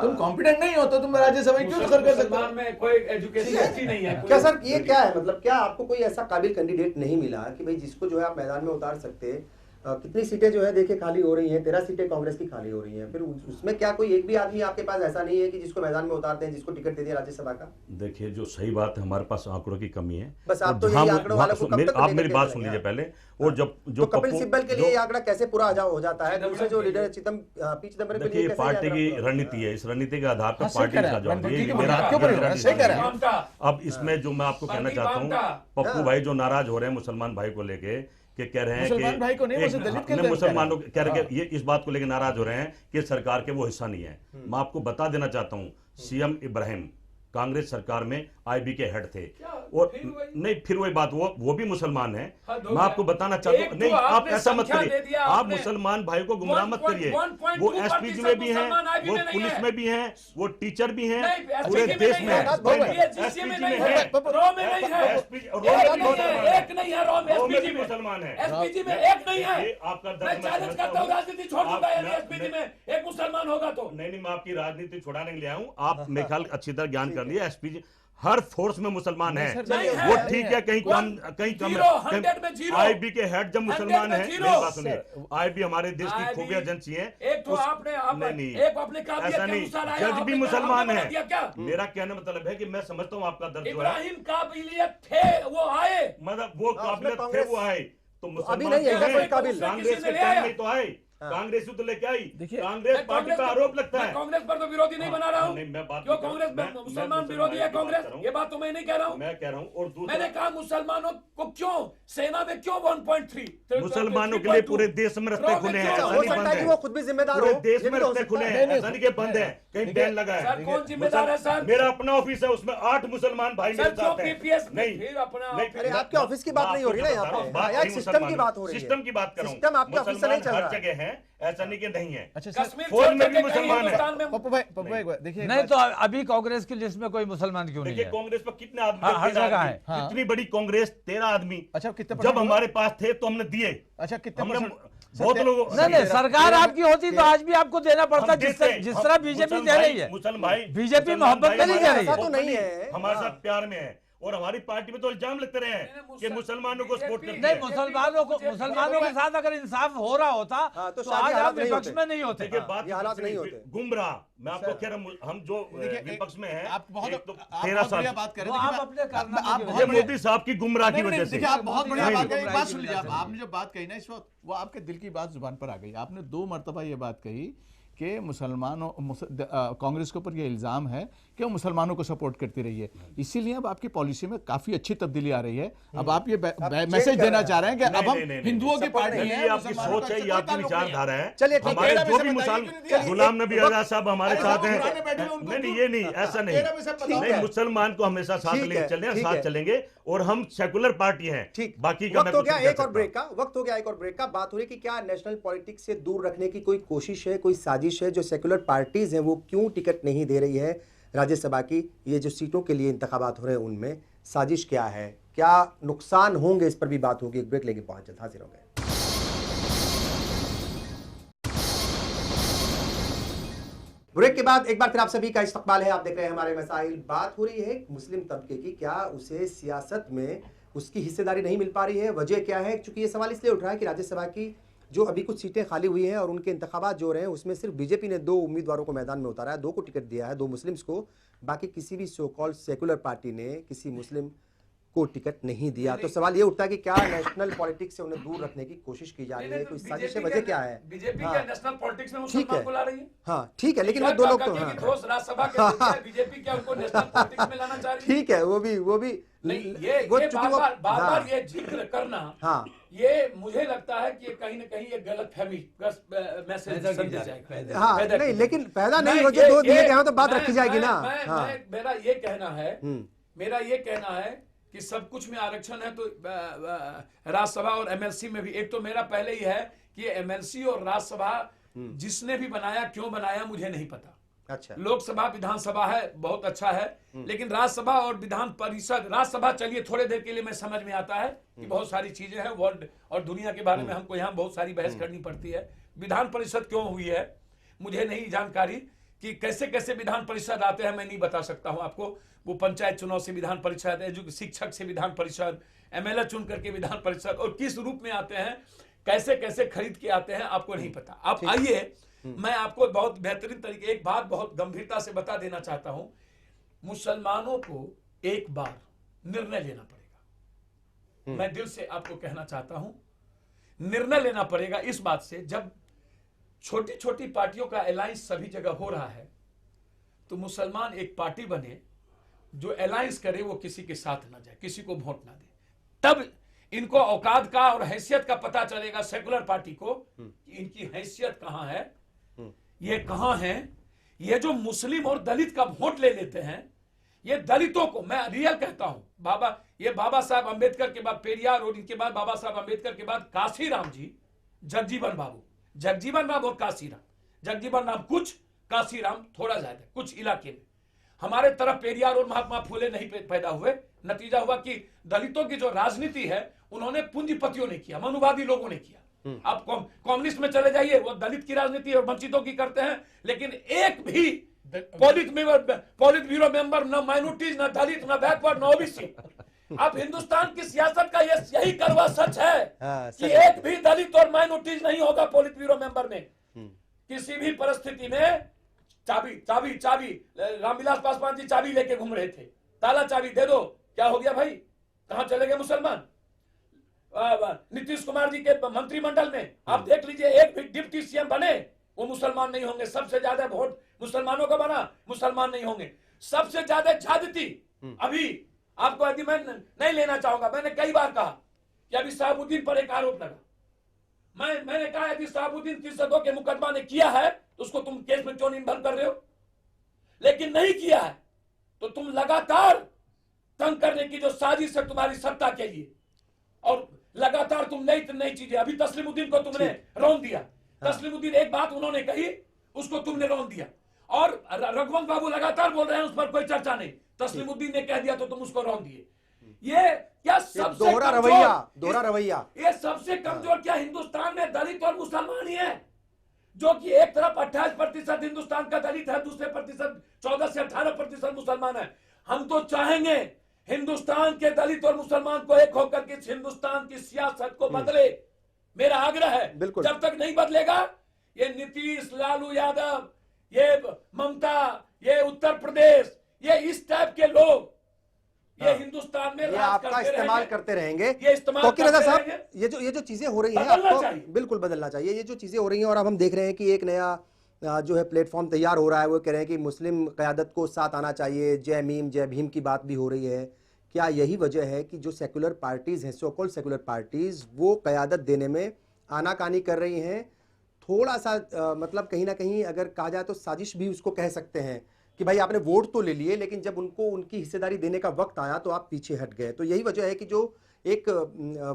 [SPEAKER 4] तुम कॉम्पिटेंट नहीं हो तो तुम राज्यसभा क्यों दखल कर सकते हो?
[SPEAKER 3] में कोई एजुकेशन नहीं है।
[SPEAKER 1] क्या सर ये क्या है, मतलब क्या आपको कोई ऐसा काबिल कैंडिडेट नहीं मिला कि भाई जिसको जो है आप मैदान में उतार सकते? कितनी सीटें जो है देखिए खाली हो रही हैं, 13 सीटें कांग्रेस की खाली हो रही हैं, फिर उसमें क्या कोई एक भी आदमी आपके पास ऐसा नहीं है कि जिसको मैदान में उतारते हैं, जिसको टिकट दे दिया राज्यसभा का?
[SPEAKER 5] देखिए, जो सही बात है, हमारे पास आंकड़ों की कमी है।
[SPEAKER 1] बस आप तो
[SPEAKER 5] जहां
[SPEAKER 1] यही
[SPEAKER 5] वो-
[SPEAKER 1] आंकड़ों वालों को कब तक
[SPEAKER 5] आप
[SPEAKER 1] लेकर
[SPEAKER 5] मेरी
[SPEAKER 1] के
[SPEAKER 5] बात
[SPEAKER 1] चलेंगे?
[SPEAKER 5] सुन लीजिए पहले।
[SPEAKER 1] हाँ।
[SPEAKER 5] और जब
[SPEAKER 1] तो कपिल सिब्बल के लिए ये आंकड़ा कैसे पूरा हो जाता है?
[SPEAKER 3] चिदंबरम
[SPEAKER 1] दूसरे जो
[SPEAKER 3] के
[SPEAKER 1] लीडर
[SPEAKER 3] लिए।
[SPEAKER 1] पी चिदंबरम के
[SPEAKER 5] देखिए,
[SPEAKER 1] लिए
[SPEAKER 5] ये
[SPEAKER 1] कैसे
[SPEAKER 5] पार्टी की
[SPEAKER 1] आंकड़ा?
[SPEAKER 5] रणनीति है, इस रणनीति के आधार पर
[SPEAKER 4] हाँ, सही
[SPEAKER 5] पार्टी
[SPEAKER 4] कह रहे
[SPEAKER 5] इसका
[SPEAKER 4] हैं।
[SPEAKER 5] जवाब
[SPEAKER 4] रणनीति
[SPEAKER 5] देगी।
[SPEAKER 4] के
[SPEAKER 5] मेरा
[SPEAKER 4] बुनियाद के ऊपर है, सही कह रहे हैं।
[SPEAKER 5] अब इसमें जो मैं आपको कहना चाहता हूँ, पप्पू भाई जो नाराज हो रहे हैं मुसलमान भाई को लेके, कि कह रहे हैं
[SPEAKER 4] मुसलमान भाई को नहीं, वो दलित के लिए
[SPEAKER 5] मुसलमानों कह रहे हैं कि ये इस बात को लेकर नाराज हो रहे हैं कि सरकार के वो हिस्सा नहीं है। मैं आपको बता देना चाहता हूं, सीएम इब्राहिम कांग्रेस सरकार में आईबी के हेड थे, और नहीं फिर वही बात, वो भी मुसलमान है। मैं आपको बताना चाहता हूँ, नहीं आप ऐसा मत करिए, आप मुसलमान भाई को गुमराह मत करिए। वो एसपीजी में भी हैं, वो पुलिस में भी हैं, वो टीचर भी हैं, पूरे देश में मुसलमान है।
[SPEAKER 3] एसपीजी में एक नहीं है।
[SPEAKER 5] आपका
[SPEAKER 3] मैं चैलेंज करता हूँ, राजनीति छोड़ चुका है, एसपीजी में एक मुसलमान होगा तो।
[SPEAKER 5] नहीं, मैं आपकी राजनीति छुड़ाने के लिए आया हूँ। आप मेरे ख्याल अच्छी तरह ज्ञान कर लिए, एसपीजी हर फोर्स में मुसलमान है, वो ठीक है, कहीं कम है। आईबी के हेड जब मुसलमान है, मेरी बात सुनिए, आईबी हमारे देश की खुफिया एजेंसी है।
[SPEAKER 3] एक तो आपने
[SPEAKER 5] ऐसा नहीं, जज भी मुसलमान है। मेरा कहने का मतलब है कि मैं समझता हूँ आपका दर्द जो है,
[SPEAKER 3] इब्राहिम काबिलियत थे, वो आए,
[SPEAKER 5] मतलब वो काबिलियत थे, वो आए, तो
[SPEAKER 1] अभी नहीं है कोई काबिल।
[SPEAKER 5] कांग्रेस के टाइम में तो आए, कांग्रेस तो लेके आई। कांग्रेस पार्टी का आरोप लगता है।
[SPEAKER 3] कांग्रेस पर तो विरोधी नहीं बना रहा हूँ,
[SPEAKER 5] नहीं, मैं बात
[SPEAKER 3] क्यों
[SPEAKER 5] नहीं
[SPEAKER 3] कांग्रेस
[SPEAKER 5] कर रहा हूं।
[SPEAKER 3] मुसलमान
[SPEAKER 5] मैं
[SPEAKER 3] विरोधी है
[SPEAKER 5] मुसलमान की बात
[SPEAKER 3] कांग्रेस,
[SPEAKER 5] कर रहा हूं।
[SPEAKER 3] ये बात तो मैं नहीं कह रहा हूँ।
[SPEAKER 5] मैं कह रहा हूँ, और दूसरा
[SPEAKER 3] मैंने कहा मुसलमानों को क्यों सेना में क्यों 1.3
[SPEAKER 5] मुसलमानों के लिए पूरे देश में रास्ते खुले हैं,
[SPEAKER 1] हो सकता है कि वो खुद भी जिम्मेदार हो,
[SPEAKER 5] पूरे देश
[SPEAKER 1] ये
[SPEAKER 5] में
[SPEAKER 1] भी तो हो
[SPEAKER 5] रास्ते
[SPEAKER 1] सकता
[SPEAKER 5] खुले
[SPEAKER 1] है।
[SPEAKER 5] हैं, ऐसा नहीं कि बंद है, कहीं बैन लगा है।
[SPEAKER 3] सर कौन जिम्मेदार है सर?
[SPEAKER 5] मेरा अपना ऑफिस है, उसमें 8 मुसलमान भाई
[SPEAKER 3] सर,
[SPEAKER 5] मेरे
[SPEAKER 3] क्यों
[SPEAKER 5] साथ हैं।
[SPEAKER 3] PPS
[SPEAKER 5] नहीं,
[SPEAKER 3] फिर अपना
[SPEAKER 5] नहीं,
[SPEAKER 1] अरे आपके ऑफिस की बात नहीं हो रही ना यहाँ पे,
[SPEAKER 5] बात
[SPEAKER 1] यहाँ एक
[SPEAKER 5] नहीं
[SPEAKER 1] सिस्टम की बात हो रही है।
[SPEAKER 5] सिस्टम की बात कर रहा हूँ।
[SPEAKER 1] सिस्टम आपके ऑफिस से नहीं चल
[SPEAKER 5] मुसलमान
[SPEAKER 1] रहा
[SPEAKER 5] हर
[SPEAKER 1] है।
[SPEAKER 5] जगह है, ऐसा नहीं कि नहीं है।
[SPEAKER 4] अच्छा सर,
[SPEAKER 3] कश्मीर
[SPEAKER 5] फोन
[SPEAKER 3] छोड़
[SPEAKER 5] में भी
[SPEAKER 3] करके कहीं
[SPEAKER 5] मुसलमान है।
[SPEAKER 3] हिंदुस्तान में
[SPEAKER 4] पप्पू भाई देखिए,
[SPEAKER 2] नहीं तो अभी कांग्रेस की लिस्ट में कोई मुसलमान क्यों नहीं
[SPEAKER 5] देखिए,
[SPEAKER 2] है?
[SPEAKER 5] कांग्रेस पर कितने आदमी,
[SPEAKER 2] हाँ, हर
[SPEAKER 5] 13
[SPEAKER 2] जगह
[SPEAKER 5] आदमी।
[SPEAKER 2] है।
[SPEAKER 4] हाँ।
[SPEAKER 5] इतनी बड़ी कांग्रेस, 13 आदमी।
[SPEAKER 4] अच्छा कितने
[SPEAKER 5] जब हमारे पास थे तो हमने दिए।
[SPEAKER 4] अच्छा कितने
[SPEAKER 5] हमने
[SPEAKER 4] परसेंट?
[SPEAKER 5] बहुत लोगों
[SPEAKER 2] नहीं, सरकार आपकी होती तो आज भी आपको देना पड़ता,
[SPEAKER 5] हम देते,
[SPEAKER 2] जिस तरह बीजेपी दे रही है।
[SPEAKER 5] मुसलमान भाई,
[SPEAKER 2] बीजेपी
[SPEAKER 5] मुसलमान
[SPEAKER 2] मोहब्बत
[SPEAKER 5] भाई
[SPEAKER 2] में नहीं दे
[SPEAKER 5] हमारे
[SPEAKER 2] रही है।
[SPEAKER 5] साथ
[SPEAKER 1] ऐसा तो नहीं है।
[SPEAKER 5] हमारे साथ प्यार में है, और हमारी पार्टी में तो इल्जाम लगते रहे हैं कि मुसलमानों को सपोर्ट करते
[SPEAKER 2] नहीं,
[SPEAKER 5] हैं।
[SPEAKER 2] मुसलमानों के साथ अगर इंसाफ हो रहा होता
[SPEAKER 1] हाँ, तो
[SPEAKER 2] तो
[SPEAKER 1] शायद
[SPEAKER 2] आज
[SPEAKER 1] हालात
[SPEAKER 2] आप
[SPEAKER 1] नहीं
[SPEAKER 2] विपक्ष
[SPEAKER 1] होते।
[SPEAKER 2] में नहीं होते।
[SPEAKER 5] देखिए, बात
[SPEAKER 1] ये हालात नहीं होते।
[SPEAKER 5] गुमराह, मैं आपको कह रहा हूं, हम जो
[SPEAKER 4] देखिए,
[SPEAKER 5] विपक्ष में हैं,
[SPEAKER 4] आप बहुत
[SPEAKER 5] एक तो
[SPEAKER 4] आप
[SPEAKER 5] 13
[SPEAKER 4] बहुत
[SPEAKER 5] साल
[SPEAKER 4] बढ़िया बात कर रहे
[SPEAKER 2] वो
[SPEAKER 4] हैं।
[SPEAKER 2] आप
[SPEAKER 4] देखिए,
[SPEAKER 2] अपने कारनामे
[SPEAKER 4] आप
[SPEAKER 2] की
[SPEAKER 4] बहुत
[SPEAKER 2] वजह
[SPEAKER 5] ये
[SPEAKER 2] से-
[SPEAKER 4] बढ़िया-
[SPEAKER 5] मोदी साहब की गुमराह की
[SPEAKER 4] नहीं,
[SPEAKER 5] वजह
[SPEAKER 4] नहीं,
[SPEAKER 5] से।
[SPEAKER 4] देखिए, आप बहुत बढ़िया
[SPEAKER 2] नहीं,
[SPEAKER 4] बात कही। एक बात
[SPEAKER 2] नहीं,
[SPEAKER 4] सुन लीजिए,
[SPEAKER 2] नहीं,
[SPEAKER 4] आपने जो बात कही ना इस वक्त, वो आपके दिल की बात जुबान पर आ गई। आपने 2 मरतबा ये बात कही कि मुसलमानों कांग्रेस के ऊपर ये इल्ज़ाम है कि वो मुसलमानों को सपोर्ट करती रही है, इसीलिए अब आपकी पॉलिसी में काफ़ी अच्छी तब्दीली आ रही है। अब आप ये मैसेज देना चाह रहे हैं कि अब हम हिंदुओं की पार्टी
[SPEAKER 5] नहीं,
[SPEAKER 4] है,
[SPEAKER 5] ये आपकी
[SPEAKER 4] मुसलमानों
[SPEAKER 5] सोच
[SPEAKER 4] का
[SPEAKER 5] है, ये
[SPEAKER 4] कोई
[SPEAKER 5] आपकी
[SPEAKER 4] ताल्लुक नहीं है।
[SPEAKER 5] विचारधारा है।
[SPEAKER 1] चलिए, ठीक है।
[SPEAKER 5] हमारे
[SPEAKER 4] तेरह
[SPEAKER 5] जो
[SPEAKER 4] में
[SPEAKER 5] भी
[SPEAKER 4] से
[SPEAKER 5] मुसलमान,
[SPEAKER 4] बताइए क्यों नहीं
[SPEAKER 5] गुलाम नबी आजाद साहब हमारे
[SPEAKER 4] अरे
[SPEAKER 5] साथ
[SPEAKER 4] साहब,
[SPEAKER 5] हैं।
[SPEAKER 4] पुराने बैठे हुए उनको
[SPEAKER 5] नहीं,
[SPEAKER 4] क्यों-
[SPEAKER 5] ये नहीं, ऐसा नहीं।
[SPEAKER 4] तेरह में से बताओ।
[SPEAKER 5] नहीं, मुसलमान को हमेशा साथ
[SPEAKER 1] ठीक
[SPEAKER 5] लेके
[SPEAKER 1] है,
[SPEAKER 5] चले,
[SPEAKER 1] ठीक
[SPEAKER 5] साथ
[SPEAKER 1] है।
[SPEAKER 5] चलेंगे, और हम सेकुलर पार्टी हैं।
[SPEAKER 1] ठीक,
[SPEAKER 5] बाकी का
[SPEAKER 1] वक्त
[SPEAKER 5] मैं
[SPEAKER 1] हो
[SPEAKER 5] कुछ
[SPEAKER 1] गया
[SPEAKER 5] नहीं कह
[SPEAKER 1] एक और
[SPEAKER 5] सकता।
[SPEAKER 1] ब्रेक का, वक्त हो गया एक और ब्रेक का। बात हो रही कि क्या नेशनल पॉलिटिक्स से दूर रखने की कोई कोशिश है, कोई साजिश है? जो सेकुलर पार्टीज हैं वो क्यों टिकट नहीं दे रही है राज्यसभा की? ये जो सीटों के लिए इंतखाबात हो रहे हैं उनमें साजिश क्या है, क्या नुकसान होंगे, इस पर भी बात होगी। एक ब्रेक लेंगे, पहुंच जल्द हाजिर होंगे। ब्रेक के बाद एक बार फिर आप सभी का इस्तकबाल है। आप देख रहे हैं हमारे मसाइल। बात हो रही है मुस्लिम तबके की, क्या उसे सियासत में उसकी हिस्सेदारी नहीं मिल पा रही है? वजह क्या है? क्योंकि ये सवाल इसलिए उठ रहा है कि राज्यसभा की जो अभी कुछ सीटें खाली हुई हैं और उनके इंतखाबात जो हो रहे हैं उसमें सिर्फ बीजेपी ने 2 उम्मीदवारों को मैदान में उतारा है, 2 को टिकट दिया है, 2 मुस्लिम्स को। बाकी किसी भी सो कॉल्ड सेकुलर पार्टी ने किसी मुस्लिम को टिकट नहीं दिया। तो सवाल ये उठता है कि क्या नेशनल पॉलिटिक्स से उन्हें दूर रखने की कोशिश की जा रही है? कोई साजिश है? वजह क्या है?
[SPEAKER 3] बीजेपी
[SPEAKER 1] हाँ।
[SPEAKER 3] क्या नेशनल पॉलिटिक्स में
[SPEAKER 1] ठीक
[SPEAKER 3] मुसलमान
[SPEAKER 1] है।
[SPEAKER 3] को ला रही है?
[SPEAKER 1] हाँ ठीक है, लेकिन वो 2 लोग तो
[SPEAKER 3] हाँ, ठोस राज्यसभा के लोग हैं, बीजेपी क्या उनको नेशनल पॉलिटिक्स में लाना चाह रही है?
[SPEAKER 1] ठीक है, वो भी
[SPEAKER 3] नहीं,
[SPEAKER 1] वो
[SPEAKER 3] ये
[SPEAKER 1] चूंकि वो
[SPEAKER 3] बार ये जिक्र करना,
[SPEAKER 1] हाँ
[SPEAKER 3] ये मुझे लगता है कि कहीं ना कहीं ये गलत फहमी मैसेज समझा जाएगा।
[SPEAKER 1] हाँ
[SPEAKER 3] पैदा
[SPEAKER 1] नहीं,
[SPEAKER 3] की
[SPEAKER 1] लेकिन
[SPEAKER 3] जाएगी।
[SPEAKER 1] पैदा नहीं
[SPEAKER 3] मैं
[SPEAKER 1] हो जो
[SPEAKER 3] ये-
[SPEAKER 1] 2 दिए
[SPEAKER 3] ये-
[SPEAKER 1] गए हैं तो बात
[SPEAKER 3] मैं-
[SPEAKER 1] रखी जाएगी ना।
[SPEAKER 3] मैं-
[SPEAKER 1] हाँ
[SPEAKER 3] मैं- मेरा ये कहना है,
[SPEAKER 1] हम्म।
[SPEAKER 3] मेरा ये कहना है कि सब कुछ में आरक्षण है, तो राज्यसभा और एमएलसी में भी। एक तो मेरा पहले ही है कि एमएलसी और राज्यसभा जिसने भी बनाया, क्यों बनाया, मुझे नहीं पता।
[SPEAKER 1] अच्छा
[SPEAKER 3] लोकसभा विधानसभा है, बहुत अच्छा है, लेकिन राज्यसभा और विधान परिषद, राज्यसभा चलिए थोड़े देर के लिए मैं समझ में आता है कि बहुत सारी चीजें हैं वर्ल्ड और दुनिया के बारे में हमको यहाँ बहुत सारी बहस करनी पड़ती है। विधान परिषद क्यों हुई है मुझे नहीं जानकारी, कि कैसे कैसे विधान परिषद आते हैं मैं नहीं बता सकता हूं आपको। वो पंचायत चुनाव से विधान परिषद, शिक्षक से विधान परिषद, एमएलए चुन करके विधान परिषद, और किस रूप में आते हैं, कैसे कैसे खरीद के आते हैं, आपको नहीं पता। अब आइए मैं आपको बहुत बेहतरीन तरीके एक बात बहुत गंभीरता से बता देना चाहता हूं। मुसलमानों को एक बार निर्णय लेना पड़ेगा। मैं दिल से आपको कहना चाहता हूं, निर्णय लेना पड़ेगा इस बात से। जब छोटी छोटी पार्टियों का अलायंस सभी जगह हो रहा है, तो मुसलमान एक पार्टी बने जो अलायंस करे, वो किसी के साथ ना जाए, किसी को वोट ना दे। तब इनको औकात का और हैसियत का पता चलेगा सेकुलर पार्टी को कि इनकी हैसियत कहां है, ये कहां है। ये जो मुस्लिम और दलित का वोट ले लेते हैं, ये दलितों को, मैं रियल कहता हूं, ये बाबा साहब अंबेडकर के बाद पेरियार, और इनके बाद बाबा साहब अंबेडकर के बाद काशीराम जी, जगजीवन बाबू और काशीराम, जगजीवन राम कुछ, काशीराम थोड़ा ज्यादा, कुछ इलाके में। हमारे तरफ पेरियार और महात्मा फूले नहीं पैदा हुए। नतीजा हुआ कि दलितों की जो राजनीति है उन्होंने पूंजीपतियों ने किया, मनुवादी लोगों ने किया। आप कम्युनिस्ट में चले जाइए, वो दलित की राजनीति और वंचितों की करते हैं, लेकिन एक भी पोलिट ब्यूरो मेंबर, न माइनॉरिटीज, न दलित, न बैकवर्ड, न ओबीसी। अब हिंदुस्तान की सियासत का यही कड़वा सच है कि एक भी दलित और माइनॉरिटीज नहीं होगा पोलिट ब्यूरो मेंबर में। किसी भी परिस्थिति में चाबी रामविलास पासवान जी चाबी लेके घूम रहे थे, ताला चाबी दे दो, क्या हो गया भाई, कहां चले गए मुसलमान? नीतीश कुमार जी के मंत्रिमंडल में आप देख लीजिए, एक भी डिप्टी सीएम बने वो मुसलमान नहीं होंगे। सबसे ज्यादा वोट मुसलमानों का बना, मुसलमान नहीं होंगे। सबसे ज्यादा ज्यादती अभी आपको, यदि मैं नहीं लेना चाहूंगा, मैंने कई बार कहा कि अभी शहाबुद्दीन पर एक आरोप लगा, मैंने कहा यदि शहाबुद्दीन 302 के मुकदमा ने किया है तो उसको तुम केस में क्यों नहीं इन्वॉल्व कर रहे हो? लेकिन नहीं किया है तो तुम लगातार तंग करने की जो साजिश है तुम्हारी सत्ता के लिए, और लगातार तुम नई चीजें, अभी तस्लीमुद्दीन को तुमने रौंद दिया। तस्लीमुद्दीन एक बात उन्होंने कही, उसको तुमने रौंद दिया, और रघुवंश बाबू लगातार बोल रहे हैं उस पर कोई चर्चा नहीं, तस्लीमुद्दीन ने कह दिया तो तुम उसको रौंद दिए। ये क्या सबसे
[SPEAKER 1] दोहरा रवैया,
[SPEAKER 3] ये सबसे कमजोर क्या हिंदुस्तान में दलित और मुसलमान ही है, जो कि एक तरफ 28% हिंदुस्तान का दलित है, दूसरे प्रतिशत 14 से 18% मुसलमान है। हम तो चाहेंगे हिंदुस्तान के दलित और मुसलमान को एक होकर के हिंदुस्तान की सियासत को बदले, मेरा आग्रह है। जब तक नहीं बदलेगा, ये नीतीश, लालू यादव, ये ममता, ये उत्तर प्रदेश, ये इस टाइप के लोग ये हिंदुस्तान में
[SPEAKER 1] ये आपका इस्तेमाल करते रहेंगे।
[SPEAKER 3] ये इस्तेमाल
[SPEAKER 1] फकीर रजा साहब,
[SPEAKER 3] रहेंगे।
[SPEAKER 1] ये जो चीजें हो रही हैं,
[SPEAKER 3] बदलना
[SPEAKER 1] आपको
[SPEAKER 3] चाहिए।
[SPEAKER 1] बिल्कुल बदलना चाहिए। ये जो चीजें हो रही हैं, और अब हम देख रहे हैं कि एक नया जो है प्लेटफॉर्म तैयार हो रहा है। वो कह रहे हैं कि मुस्लिम क़यादत को साथ आना चाहिए, जय मीम जय भीम की बात भी हो रही है। क्या यही वजह है कि जो सेकुलर पार्टीज हैं, सो कॉल्ड सेकुलर पार्टीज, वो क़यादत देने में आनाकानी कर रही हैं? थोड़ा सा मतलब कहीं ना कहीं अगर कहा जाए तो साजिश भी उसको कह सकते हैं कि भाई आपने वोट तो ले लिए, लेकिन जब उनको उनकी हिस्सेदारी देने का वक्त आया तो आप पीछे हट गए। तो यही वजह है कि जो एक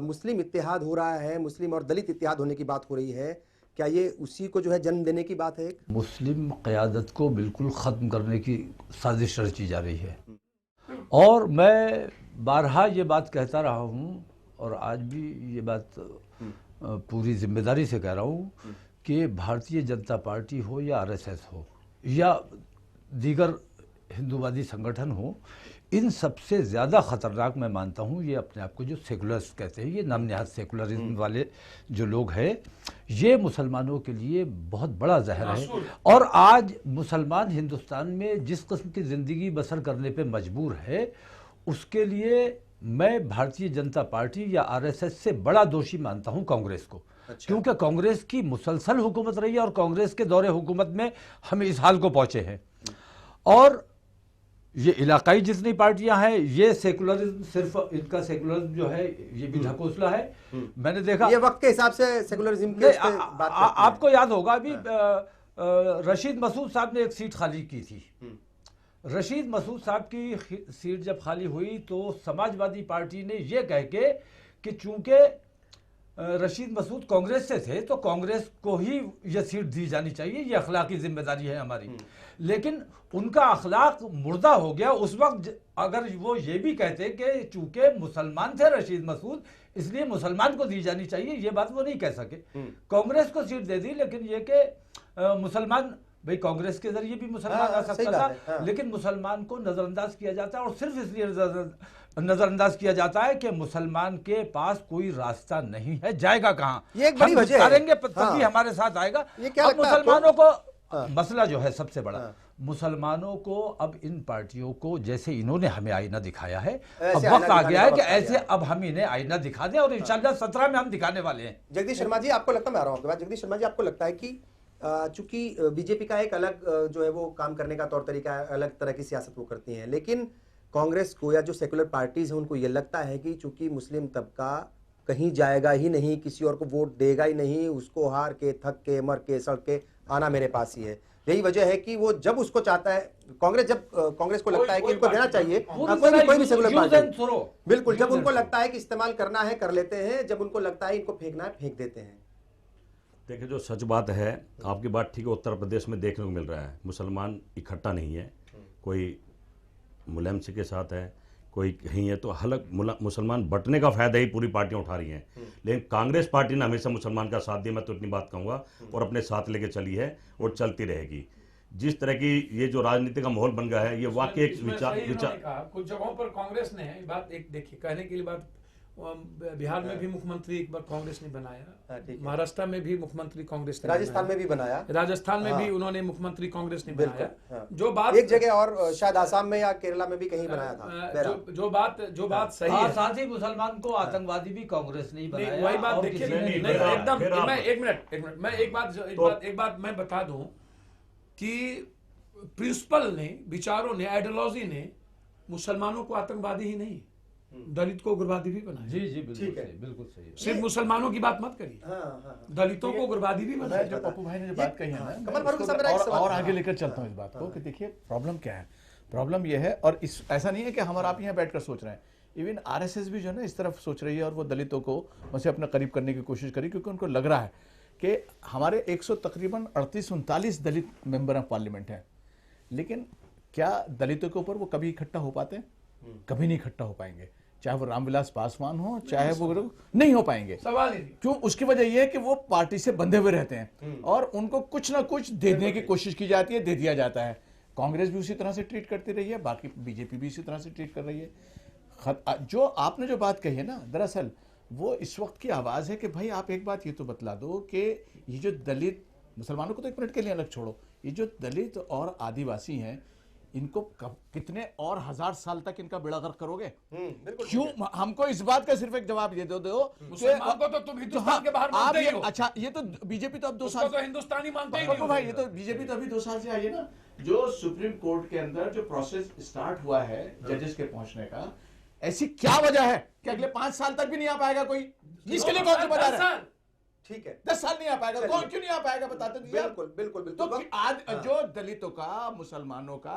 [SPEAKER 1] मुस्लिम इत्तेहाद हो रहा है, मुस्लिम और दलित इत्तेहाद होने की बात हो रही है, क्या ये उसी को जो है जन्म देने की बात है?
[SPEAKER 2] मुस्लिम क़यादत को बिल्कुल ख़त्म करने की साजिश रची जा रही है। और मैं बारहा ये बात कहता रहा हूँ और आज भी ये बात पूरी जिम्मेदारी से कह रहा हूँ कि भारतीय जनता पार्टी हो या आरएसएस हो या दीगर हिंदूवादी संगठन हो, इन सबसे ज़्यादा ख़तरनाक मैं मानता हूँ ये अपने आप को जो सेकुलर्स कहते हैं, ये नामनिहाद सेकुलरिज्म वाले जो लोग हैं, ये मुसलमानों के लिए बहुत बड़ा जहर है। और आज मुसलमान हिंदुस्तान में जिस किस्म की ज़िंदगी बसर करने पे मजबूर है, उसके लिए मैं भारतीय जनता पार्टी या आरएसएस से बड़ा दोषी मानता हूँ कांग्रेस को। अच्छा। क्योंकि कांग्रेस की मुसलसल हुकूमत रही है और कांग्रेस के दौरे हुकूमत में हम इस हाल को पहुँचे हैं। और ये इलाकाई जितनी पार्टियां हैं, ये सेकुलरिज्म, सिर्फ इनका सेकुलरिज्म जो है ये भी ढकोसला है। मैंने देखा
[SPEAKER 1] ये वक्त के हिसाब से सेकुलरिज्म के
[SPEAKER 2] आपको याद होगा अभी रशीद मसूद साहब ने एक सीट खाली की थी। रशीद मसूद साहब की सीट जब खाली हुई तो समाजवादी पार्टी ने ये कह के कि चूंकि रशीद मसूद कांग्रेस से थे तो कांग्रेस को ही यह सीट दी जानी चाहिए, ये अखलाकी जिम्मेदारी है हमारी। लेकिन उनका अखलाक मुर्दा हो गया उस वक्त। अगर वो ये भी कहते कि चूंकि मुसलमान थे रशीद मसूद इसलिए मुसलमान को दी जानी चाहिए, ये बात वो नहीं कह सके। कांग्रेस को सीट दे दी, लेकिन ये कि मुसलमान, भाई कांग्रेस के जरिए भी मुसलमान आ सकता था, लेकिन मुसलमान को नजरअंदाज किया जाता है। और सिर्फ इसलिए नजरअंदाज किया जाता है कि मुसलमान के पास कोई रास्ता नहीं है, जाएगा कहाँ,
[SPEAKER 1] ये एक बड़ी वजह
[SPEAKER 2] करेंगे तभी हमारे साथ आएगा। अब मुसलमानों को मसला जो है सबसे बड़ा, मुसलमानों को अब इन पार्टियों को, जैसे इन्होंने हमें आईना दिखाया है, अब वक्त आ गया है कि ऐसे अब हम इन्हें आईना दिखा दें और इंशाल्लाह 17 में हम दिखाने वाले हैं।
[SPEAKER 1] जगदीश शर्मा जी, आपको लगता, मैं आ रहा हूं आपके बाद, जगदीश शर्मा जी, आपको लगता है कि चूंकि बीजेपी का एक अलग जो है वो काम करने का तौर तरीका है, अलग तरह की सियासत वो करती हैं, लेकिन कांग्रेस को या जो सेकुलर पार्टीज हैं उनको ये लगता है कि चूंकि मुस्लिम तबका कहीं जाएगा ही नहीं, किसी और को वोट देगा ही नहीं, उसको हार के, थक के, मर के, सड़ के आना मेरे पास ही है। यही वजह है कि वो जब उसको चाहता है कांग्रेस, जब कांग्रेस को लगता है कि उनको देना चाहिए, कोई भी सेकुलर पार्टी, बिल्कुल, जब उनको लगता है कि इस्तेमाल करना है कर लेते हैं, जब उनको लगता है इनको फेंकना है फेंक देते हैं।
[SPEAKER 5] देखिए, जो सच बात है, आपकी बात ठीक है, उत्तर प्रदेश में देखने को मिल रहा है मुसलमान इकट्ठा नहीं है, कोई मुलायम सिंह के साथ है, कोई कहीं है, तो हलक मुसलमान बंटने का फायदा ही पूरी पार्टियां उठा रही हैं। लेकिन कांग्रेस पार्टी ने हमेशा मुसलमान का साथ दिया, मैं तो इतनी बात कहूँगा, और अपने साथ लेके चली है और चलती रहेगी। जिस तरह की ये जो राजनीति का माहौल बन गया है, ये वाकई एक विचार
[SPEAKER 3] कुछ जगहों पर कांग्रेस ने बात, एक देखिए कहने के लिए बात, बिहार में भी मुख्यमंत्री एक बार कांग्रेस ने बनाया, महाराष्ट्र में भी मुख्यमंत्री कांग्रेस ने,
[SPEAKER 1] राजस्थान में भी बनाया,
[SPEAKER 3] राजस्थान में भी उन्होंने मुख्यमंत्री कांग्रेस ने बनाया। जो बात
[SPEAKER 1] एक जगह और शायद आसाम में या केरला में भी कहीं बनाया था।
[SPEAKER 3] जो बात सही है,
[SPEAKER 2] साथ ही मुसलमान को आतंकवादी भी कांग्रेस ने बनाया।
[SPEAKER 3] वही बात देखिए, एकदम, मैं एक मिनट मैं एक बात मैं बता दूं कि प्रिंसिपल ने, विचारों ने, आइडियोलॉजी ने मुसलमानों को आतंकवादी ही नहीं, दलित को उग्रवादी भी बनाया।
[SPEAKER 2] जी जी, बिल्कुल सही है।
[SPEAKER 3] सिर्फ मुसलमानों की बात मत करिए, दलितों को उग्रवादी भी बनाया।
[SPEAKER 4] जो पप्पू भाई ने जो बात कही है ना,
[SPEAKER 1] कमल फारूक साहब,
[SPEAKER 4] और आगे लेकर चलता हूँ इस बात को कि देखिए प्रॉब्लम क्या है। प्रॉब्लम यह है, और इस ऐसा नहीं है कि हम और आप यहाँ बैठकर सोच रहे हैं, इवन आरएसएस भी जो है ना इस तरफ सोच रही है, और वो दलितों को वैसे अपना करीब करने की कोशिश करी, क्योंकि उनको लग रहा है कि हमारे 100 तकरीबन 38-39 दलित मेंबर ऑफ पार्लियामेंट हैं, लेकिन क्या दलितों के ऊपर वो कभी इकट्ठा हो पाते हैं? कभी नहीं इकट्ठा हो पाएंगे, चाहे वो रामविलास पासवान हो, चाहे वो नहीं हो पाएंगे।
[SPEAKER 3] सवाल ही
[SPEAKER 4] क्यों? उसकी वजह यह है कि वो पार्टी से बंधे हुए रहते हैं और उनको कुछ ना कुछ देने की कोशिश की जाती है, दे दिया जाता है। कांग्रेस भी उसी तरह से ट्रीट करती रही है, बाकी बीजेपी भी इसी तरह से ट्रीट कर रही है। जो आपने जो बात कही है ना, दरअसल वो इस वक्त की आवाज़ है कि भाई आप एक बात ये तो बतला दो कि ये जो दलित, मुसलमानों को तो एक मिनट के लिए अलग छोड़ो, ये जो दलित और आदिवासी हैं, इनको कितने और 1000 साल तक इनका बेड़ा गर्क करोगे? क्यों? हमको इस बात का सिर्फ एक जवाब दे दो
[SPEAKER 3] मुसलमान को तो तुम हिंदुस्तान के बाहर मानते ही हो।
[SPEAKER 4] अच्छा, ये तो बीजेपी तो अब 2 साल
[SPEAKER 3] तो हिंदुस्तानी मानते ही नहीं।
[SPEAKER 4] भाई, ये तो बीजेपी तो अभी 2 साल से आई है ना। जो सुप्रीम कोर्ट के अंदर जो प्रोसेस स्टार्ट हुआ है जजेस के पहुंचने का, ऐसी क्या वजह है कि अगले 5 साल तक भी नहीं आ पाएगा कोई? इसके लिए कौन जिम्मेदार है?
[SPEAKER 1] ठीक है,
[SPEAKER 4] 10 साल नहीं आ पाएगा, कौन क्यों नहीं आ पाएगा बताते तो यार।
[SPEAKER 1] बिल्कुल बिल्कुल
[SPEAKER 4] तो
[SPEAKER 1] बिल्कुल।
[SPEAKER 4] जो दलितों का, मुसलमानों का,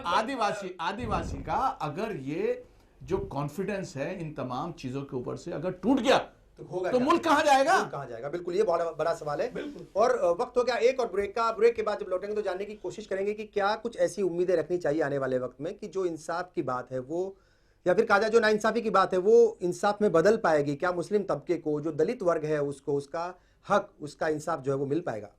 [SPEAKER 4] आदिवासी का अगर ये जो कॉन्फिडेंस है इन तमाम चीजों के ऊपर से अगर टूट गया तो मुल्क कहां जाएगा?
[SPEAKER 1] कहां जाएगा? बिल्कुल, ये बहुत बड़ा सवाल है। और वक्त हो गया एक और ब्रेक का। ब्रेक के बाद जब लौटेंगे तो जानने की कोशिश करेंगे कि क्या कुछ ऐसी उम्मीदें रखनी चाहिए आने वाले वक्त में कि जो इंसाफ की बात है वो या फिर कहा जाए जो नाइंसाफी की बात है वो इंसाफ में बदल पाएगी? क्या मुस्लिम तबके को, जो दलित वर्ग है, उसको उसका हक, उसका इंसाफ जो है वो मिल पाएगा?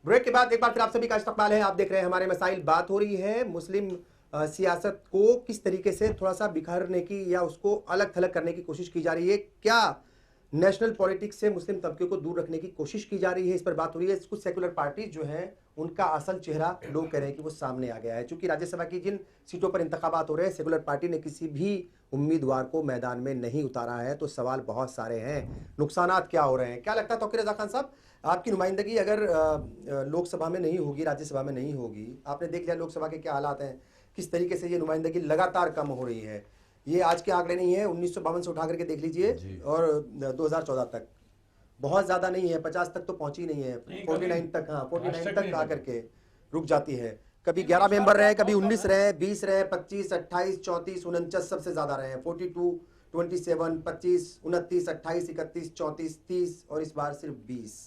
[SPEAKER 1] ब्रेक के बाद एक बार फिर आप सभी का इस्तकबाल है। आप देख रहे हैं हमारे मसाइल। बात हो रही है मुस्लिम सियासत को किस तरीके से थोड़ा सा बिखरने की या उसको अलग थलग करने की कोशिश की जा रही है। क्या नेशनल पॉलिटिक्स से मुस्लिम तबके को दूर रखने की कोशिश की जा रही है, इस पर बात हो रही है। कुछ सेकुलर पार्टीज जो हैं उनका असल चेहरा लोग कह रहे हैं कि वो सामने आ गया है। चूंकि राज्यसभा की जिन सीटों पर इंतखाबात हो रहे हैं, सेकुलर पार्टी ने किसी भी उम्मीदवार को मैदान में नहीं उतारा है, तो सवाल बहुत सारे हैं। नुकसानात क्या हो रहे हैं? क्या लगता है तौकीर रज़ा खान साहब, आपकी नुमाइंदगी अगर लोकसभा में नहीं होगी, राज्यसभा में नहीं होगी, आपने देख लिया लोकसभा के क्या हालात हैं, किस तरीके से ये नुमाइंदगी लगातार कम हो रही है। ये आज के आंकड़े नहीं है, 1952 से उठा करके देख लीजिए और 2014 तक बहुत ज्यादा नहीं है, 50 तक तो पहुंची नहीं है, 49 तक, हाँ 49 तक आकर के रुक जाती है। कभी 11 मेंबर रहे, कभी 19 रहे, 20 रहे, 25, 28, 34, 49 सबसे ज्यादा रहे हैं। 42, 27, 25, 29, 28, 31, 34, 30 और इस बार सिर्फ 20।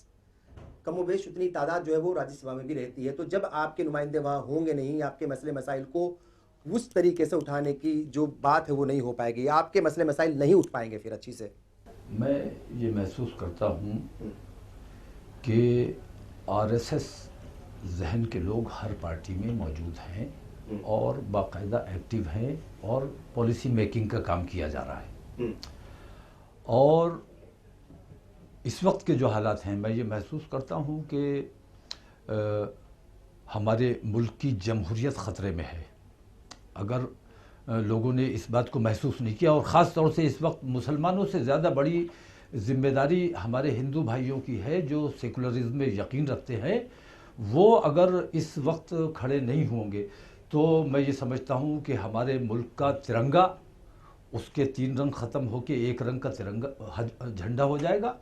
[SPEAKER 1] कमोबेश उतनी तादाद जो है वो राज्यसभा में भी रहती है। तो जब आपके नुमाइंदे वहां होंगे नहीं, आपके मसले मसाइल को उस तरीके से उठाने की जो बात है वो नहीं हो पाएगी, आपके मसले मसाइल नहीं उठ पाएंगे फिर अच्छी से।
[SPEAKER 2] मैं ये महसूस करता हूँ कि आरएसएस जहन के लोग हर पार्टी में मौजूद हैं और बाकायदा एक्टिव हैं और पॉलिसी मेकिंग का काम किया जा रहा है। और इस वक्त के जो हालात हैं, मैं ये महसूस करता हूँ कि हमारे मुल्क की जमहूरियत ख़तरे में है। अगर लोगों ने इस बात को महसूस नहीं किया, और ख़ास तौर से इस वक्त मुसलमानों से ज़्यादा बड़ी जिम्मेदारी हमारे हिंदू भाइयों की है जो सेकुलरिज्म में यकीन रखते हैं, वो अगर इस वक्त खड़े नहीं होंगे तो मैं ये समझता हूँ कि हमारे मुल्क का तिरंगा, उसके 3 रंग ख़त्म होके एक रंग का तिरंगा झंडा हो जाएगा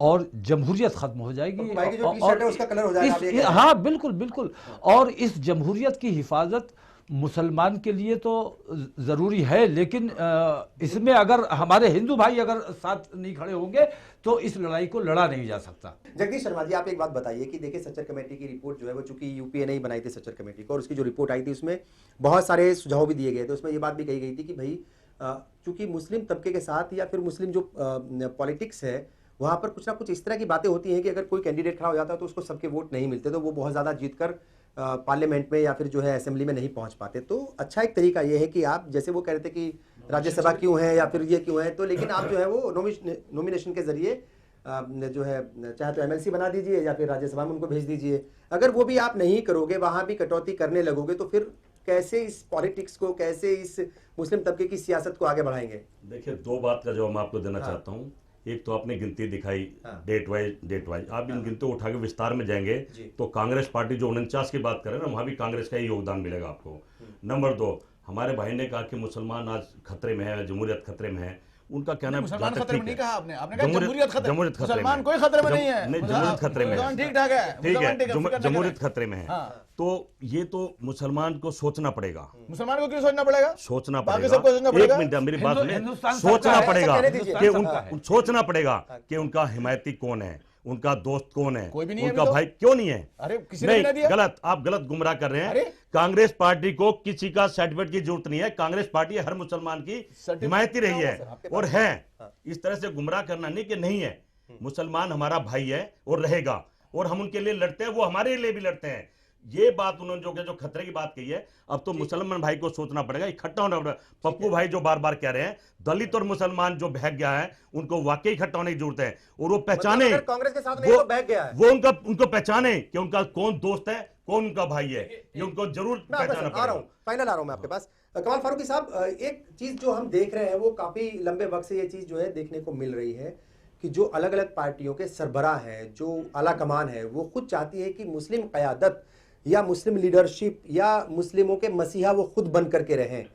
[SPEAKER 2] और जमहूरियत ख़त्म हो जाएगी।
[SPEAKER 1] भाई की जो टी-शर्ट है उसका कलर हो जाएगा।
[SPEAKER 2] हाँ बिल्कुल बिल्कुल। और इस जमहूरियत की हिफाजत मुसलमान के लिए तो ज़रूरी है, लेकिन इसमें अगर हमारे हिंदू भाई अगर साथ नहीं खड़े होंगे तो इस लड़ाई को लड़ा नहीं जा सकता।
[SPEAKER 1] जगदीश शर्मा जी, आप एक बात बताइए कि देखिए सच्चर कमेटी की रिपोर्ट जो है वो, चूंकि यूपीए ने ही बनाई थी सच्चर कमेटी को, और उसकी जो रिपोर्ट आई थी उसमें बहुत सारे सुझाव भी दिए गए थे। उसमें ये बात भी कही गई थी कि भाई चूंकि मुस्लिम तबके के साथ या फिर मुस्लिम जो पॉलिटिक्स है वहाँ पर कुछ ना कुछ इस तरह की बातें होती हैं कि अगर कोई कैंडिडेट खड़ा हो जाता है तो उसको सबके वोट नहीं मिलते, तो वो बहुत ज़्यादा जीत कर पार्लियामेंट में या फिर जो है असेंबली में नहीं पहुंच पाते। तो अच्छा एक तरीका ये है कि आप, जैसे वो कह रहे थे कि राज्यसभा क्यों है या फिर ये क्यों है, तो लेकिन आप जो है वो नॉमिनेशन के जरिए जो है चाहे तो एमएलसी बना दीजिए या फिर राज्यसभा में उनको भेज दीजिए। अगर वो भी आप नहीं करोगे, वहाँ भी कटौती करने लगोगे, तो फिर कैसे इस पॉलिटिक्स को, कैसे इस मुस्लिम तबके की सियासत को आगे बढ़ाएंगे?
[SPEAKER 5] देखिए, 2 बात का जवाब मैं आपको देना चाहता हूँ। एक तो आपने गिनती दिखाई डेट वाइज, आप इन गिनती उठा के विस्तार में जाएंगे तो कांग्रेस पार्टी जो 49 की बात करे ना, वहां भी कांग्रेस का ही योगदान मिलेगा आपको। नंबर 2, हमारे भाई ने कहा कि मुसलमान आज खतरे में है, जमहूरियत खतरे में है। उनका कहना
[SPEAKER 4] मुसलमान खतरे में नहीं कहा आपने कहा
[SPEAKER 5] जमहूरियत खतरे में।
[SPEAKER 4] मुसलमान कोई खतरे में नहीं है,
[SPEAKER 5] जमहूरियत खतरे में है,
[SPEAKER 4] ठीक ठाक है,
[SPEAKER 5] ठीक है, जमहूरियत खतरे में है। तो ये तो मुसलमान को सोचना पड़ेगा।
[SPEAKER 4] मुसलमान को क्यों सोचना पड़ेगा?
[SPEAKER 5] सोचना
[SPEAKER 4] बाकी सबको सोचना पड़ेगा।
[SPEAKER 5] एक मिनट मेरी बात में,
[SPEAKER 2] हिंदुस्तान
[SPEAKER 5] सोचना पड़ेगा कि
[SPEAKER 2] उनका
[SPEAKER 5] सोचना पड़ेगा कि उनका हिमायती कौन है, उनका दोस्त कौन है,
[SPEAKER 4] कोई भी नहीं है
[SPEAKER 5] उनका
[SPEAKER 4] अभी तो।
[SPEAKER 5] भाई क्यों नहीं है?
[SPEAKER 4] अरे किसी ने भी ना दिया।
[SPEAKER 5] गलत, आप गलत गुमराह कर रहे हैं।
[SPEAKER 4] अरे
[SPEAKER 5] कांग्रेस पार्टी को किसी का सर्टिफिकेट की जरूरत नहीं है। कांग्रेस पार्टी हर मुसलमान की हिमायती रही है और है। इस तरह से गुमराह करना नहीं कि नहीं है। मुसलमान हमारा भाई है और रहेगा, और हम उनके लिए लड़ते हैं, वो हमारे लिए भी लड़ते हैं। ये बात उन्होंने जो खतरे की बात कही है, अब तो मुसलमान भाई को सोचना पड़ेगा, इकट्ठा होना पड़ेगा। पप्पू भाई जो बार बार कह रहे हैं, दलित और मुसलमान जो बहक गया है उनको वाकई इकट्ठा होने की जरूरत है, और वो पहचाने,
[SPEAKER 1] मतलब कांग्रेस के साथ नहीं तो बहक गया है,
[SPEAKER 5] वो उनको पहचाने कि उनका कौन दोस्त है, कौन उनका भाई है। ये उनको जरूर पहचानना पड़ेगा।
[SPEAKER 1] फाइनल आ रहा हूं मैं आपके पास। कमाल फारूकी साहब, एक चीज जो हम देख रहे हैं वो काफी लंबे वक्त से ये चीज जो है देखने को मिल रही है कि जो अलग अलग पार्टियों के सरबराह हैं, जो आला कमान है, वो खुद चाहती है कि मुस्लिम क़यादत या मुस्लिम लीडरशिप या मुस्लिमों के मसीहा वो खुद बन करके रहें।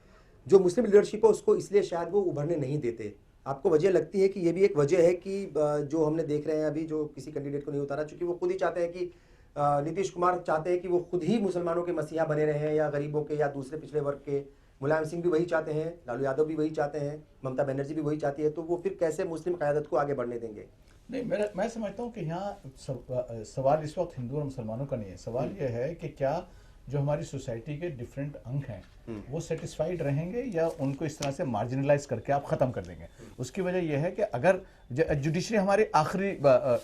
[SPEAKER 1] जो मुस्लिम लीडरशिप है उसको इसलिए शायद वो उभरने नहीं देते। आपको वजह लगती है कि ये भी एक वजह है कि जो हमने देख रहे हैं अभी, जो किसी कैंडिडेट को नहीं उतारा, चूंकि वो खुद ही चाहते हैं कि नीतीश कुमार चाहते हैं कि वो खुद ही मुसलमानों के मसीहा बने रहे या गरीबों के या दूसरे पिछड़े वर्ग के। मुलायम सिंह भी वही चाहते हैं, लालू यादव भी वही चाहते हैं, ममता बनर्जी भी वही चाहती है। तो वो फिर कैसे मुस्लिम क़यादत को आगे बढ़ने देंगे?
[SPEAKER 4] नहीं, मैं समझता हूँ कि यहाँ सवाल इस वक्त हिंदू और मुसलमानों का नहीं है। सवाल यह है कि क्या जो हमारी सोसाइटी के डिफरेंट अंग हैं वो सेटिस्फाइड रहेंगे या उनको इस तरह से मार्जिनलाइज करके आप खत्म कर देंगे। उसकी वजह यह है कि अगर जुडिशरी हमारी आखिरी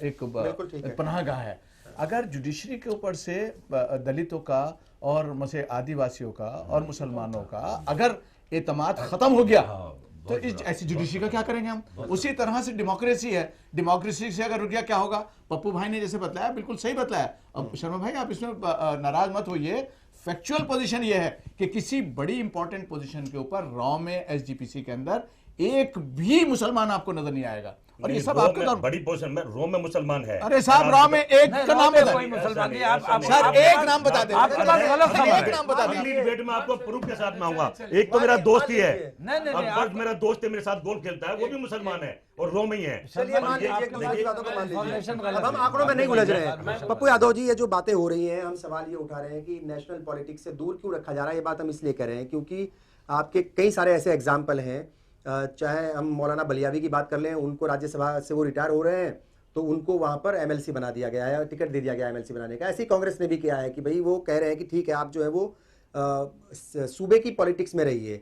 [SPEAKER 4] एक पनाहगाह है, अगर जुडिशरी के ऊपर से दलितों का और मुझे आदिवासियों का और मुसलमानों का अगर एतमाद खत्म हो गया तो इस ऐसी जुडिशरी का क्या करेंगे हम? उसी तरह से डेमोक्रेसी है, डेमोक्रेसी से अगर रुक गया क्या होगा? पप्पू भाई ने जैसे बतलाया बिल्कुल सही बतलाया। अब शर्मा भाई आप इसमें नाराज मत होइए, फैक्चुअल पोजीशन ये है कि किसी बड़ी इंपॉर्टेंट पोजीशन के ऊपर रॉ में एसजीपीसी के अंदर एक भी मुसलमान आपको नजर नहीं आएगा। और ये सब आपके दौर
[SPEAKER 5] बड़ी पोजीशन में रोम में मुसलमान है।
[SPEAKER 4] अरे साहब रॉ में एक का नाम बता
[SPEAKER 2] कोई मुसलमान नहीं। आप
[SPEAKER 4] सर एक नाम बता दें,
[SPEAKER 2] आपके पास गलत खबर है।
[SPEAKER 4] एक नाम बता दें।
[SPEAKER 5] अगली डिबेट में आपको प्रूफ के साथ मैं आऊंगा। एक तो मेरा दोस्त ही है,
[SPEAKER 2] नहीं,
[SPEAKER 5] अकबर मेरा दोस्त है, मेरे साथ गोल्फ खेलता है, वो भी मुसलमान है और रोम ही है।
[SPEAKER 1] चलिए मान लीजिए एक दूसरे की बातों को मान
[SPEAKER 2] Information
[SPEAKER 1] लीजिए,
[SPEAKER 2] गलत
[SPEAKER 1] अब हम
[SPEAKER 2] है।
[SPEAKER 1] आंकड़ों में नहीं उलझ रहे हैं। पप्पू यादव जी, ये जो बातें हो रही हैं, हम सवाल ये उठा रहे हैं कि नेशनल पॉलिटिक्स से दूर क्यों रखा जा रहा है। ये बात हम इसलिए कर रहे हैं क्योंकि आपके कई सारे ऐसे एग्जाम्पल हैं, चाहे हम मौलाना बलियावी की बात कर लें, उनको राज्यसभा से वो रिटायर हो रहे हैं तो उनको वहां पर एमएलसी बना दिया गया है, टिकट दे दिया गया एमएलसी बनाने का। ऐसे ही कांग्रेस ने भी किया है कि भाई वो कह रहे हैं कि ठीक है आप जो है वो सूबे की पॉलिटिक्स में रहिए,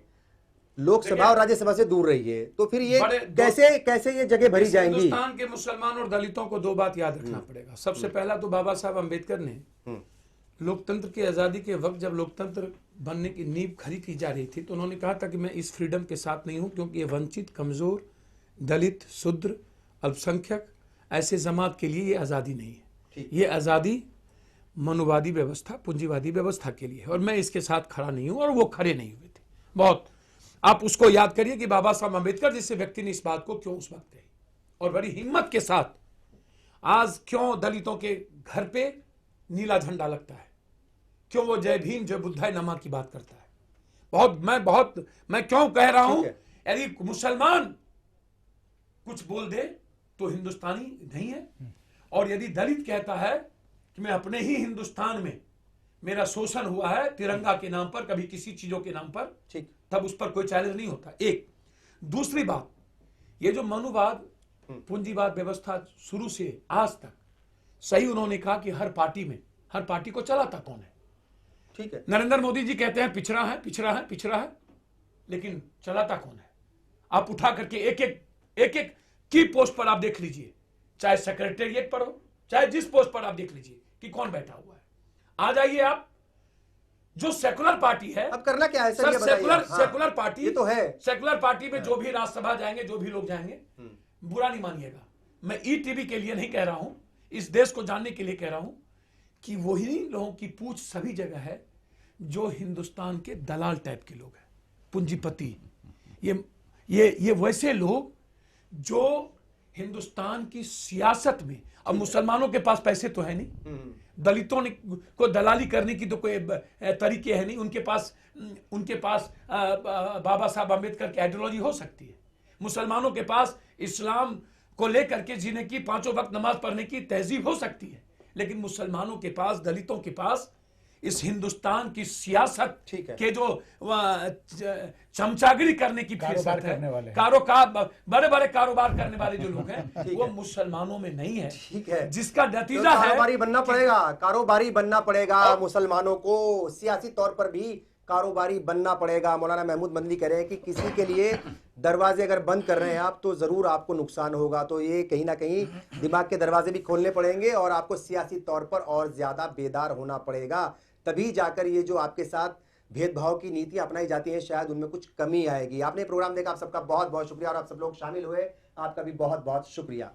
[SPEAKER 1] लोकसभा और राज्यसभा से दूर रहिए। तो फिर ये कैसे कैसे ये जगह भरी जाएंगी?
[SPEAKER 3] हिंदुस्तान के मुसलमान और दलितों को दो बात याद रखना पड़ेगा। सबसे पहला तो बाबा साहब अम्बेडकर ने लोकतंत्र की आजादी के वक्त जब लोकतंत्र बनने की नींव खड़ी की जा रही थी तो उन्होंने कहा था कि मैं इस फ्रीडम के साथ नहीं हूं क्योंकि ये वंचित, कमजोर, दलित, शूद्र, अल्पसंख्यक ऐसे जमात के लिए ये आजादी नहीं है। ये आजादी मनुवादी व्यवस्था, पूंजीवादी व्यवस्था के लिए है और मैं इसके साथ खड़ा नहीं हूं और वो खड़े नहीं हुए थे। बहुत आप उसको याद करिए कि बाबा साहब अम्बेडकर जैसे व्यक्ति ने इस बात को क्यों उस वक्त कही और बड़ी हिम्मत के साथ आज क्यों दलितों के घर पे नीला झंडा लगता है, क्यों वो जय भीम जय बुद्धाय नमा की बात करता है। मैं क्यों कह रहा हूं, यदि मुसलमान कुछ बोल दे तो हिंदुस्तानी नहीं है, और यदि दलित कहता है कि मैं अपने ही हिंदुस्तान में मेरा शोषण हुआ है तिरंगा के नाम पर, कभी किसी चीजों के नाम पर,
[SPEAKER 1] ठीक,
[SPEAKER 3] तब उस पर कोई चैलेंज नहीं होता। एक दूसरी बात, ये जो मनुवाद पूंजीवाद व्यवस्था शुरू से आज तक, सही उन्होंने कहा कि हर पार्टी को चलाता कौन है?
[SPEAKER 1] ठीक है।
[SPEAKER 3] नरेंद्र मोदी जी कहते हैं पिछड़ा है, पिछड़ा है, पिछड़ा है, लेकिन चलाता कौन है? आप उठा करके एक एक की पोस्ट पर आप देख लीजिए, चाहे सेक्रेटेरिएट पर हो, चाहे जिस पोस्ट पर आप देख लीजिए कि कौन बैठा हुआ है। आ जाइए आप, जो सेकुलर पार्टी है,
[SPEAKER 1] अब करना क्या है
[SPEAKER 3] सर? सेकुलर पार्टी
[SPEAKER 1] ये तो है।
[SPEAKER 3] सेकुलर पार्टी में जो भी राज्यसभा जाएंगे, जो भी लोग जाएंगे, बुरा नहीं मानिएगा, मैं ईटीवी के लिए नहीं कह रहा हूं, इस देश को जानने के लिए कह रहा हूं कि वही लोगों की पूछ सभी जगह है जो हिंदुस्तान के दलाल टाइप के लोग हैं, पूंजीपति। ये वैसे लोग जो हिंदुस्तान की सियासत में, अब मुसलमानों के पास पैसे तो है नहीं, दलितों ने को दलाली करने की तो कोई तरीके है नहीं, उनके पास बाबा साहब अम्बेडकर की आइडियोलॉजी हो सकती है, मुसलमानों के पास इस्लाम को लेकर के जीने की, पांचों वक्त नमाज पढ़ने की तहजीब हो सकती है, लेकिन मुसलमानों के पास, दलितों के पास इस हिंदुस्तान की सियासत के जो चमचागिरी करने की
[SPEAKER 4] कारोबार
[SPEAKER 3] फिरसत
[SPEAKER 4] करने वाले
[SPEAKER 3] है, बड़े बड़े कारोबार करने वाले जो लोग हैं वो मुसलमानों में नहीं है।
[SPEAKER 1] ठीक है,
[SPEAKER 3] जिसका नतीजा है
[SPEAKER 1] कारोबारी बनना पड़ेगा, कारोबारी बनना पड़ेगा मुसलमानों को, सियासी तौर पर भी कारोबारी बनना पड़ेगा। मौलाना महमूद मदनी कह रहे हैं कि किसी के लिए दरवाजे अगर बंद कर रहे हैं आप तो जरूर आपको नुकसान होगा, तो ये कहीं ना कहीं दिमाग के दरवाजे भी खोलने पड़ेंगे और आपको सियासी तौर पर और ज्यादा बेदार होना पड़ेगा, तभी जाकर ये जो आपके साथ भेदभाव की नीतियां अपनाई जाती हैं शायद उनमें कुछ कमी आएगी। आपने प्रोग्राम देखा, आप सबका बहुत बहुत शुक्रिया और आप सब लोग शामिल हुए, आपका भी बहुत बहुत शुक्रिया।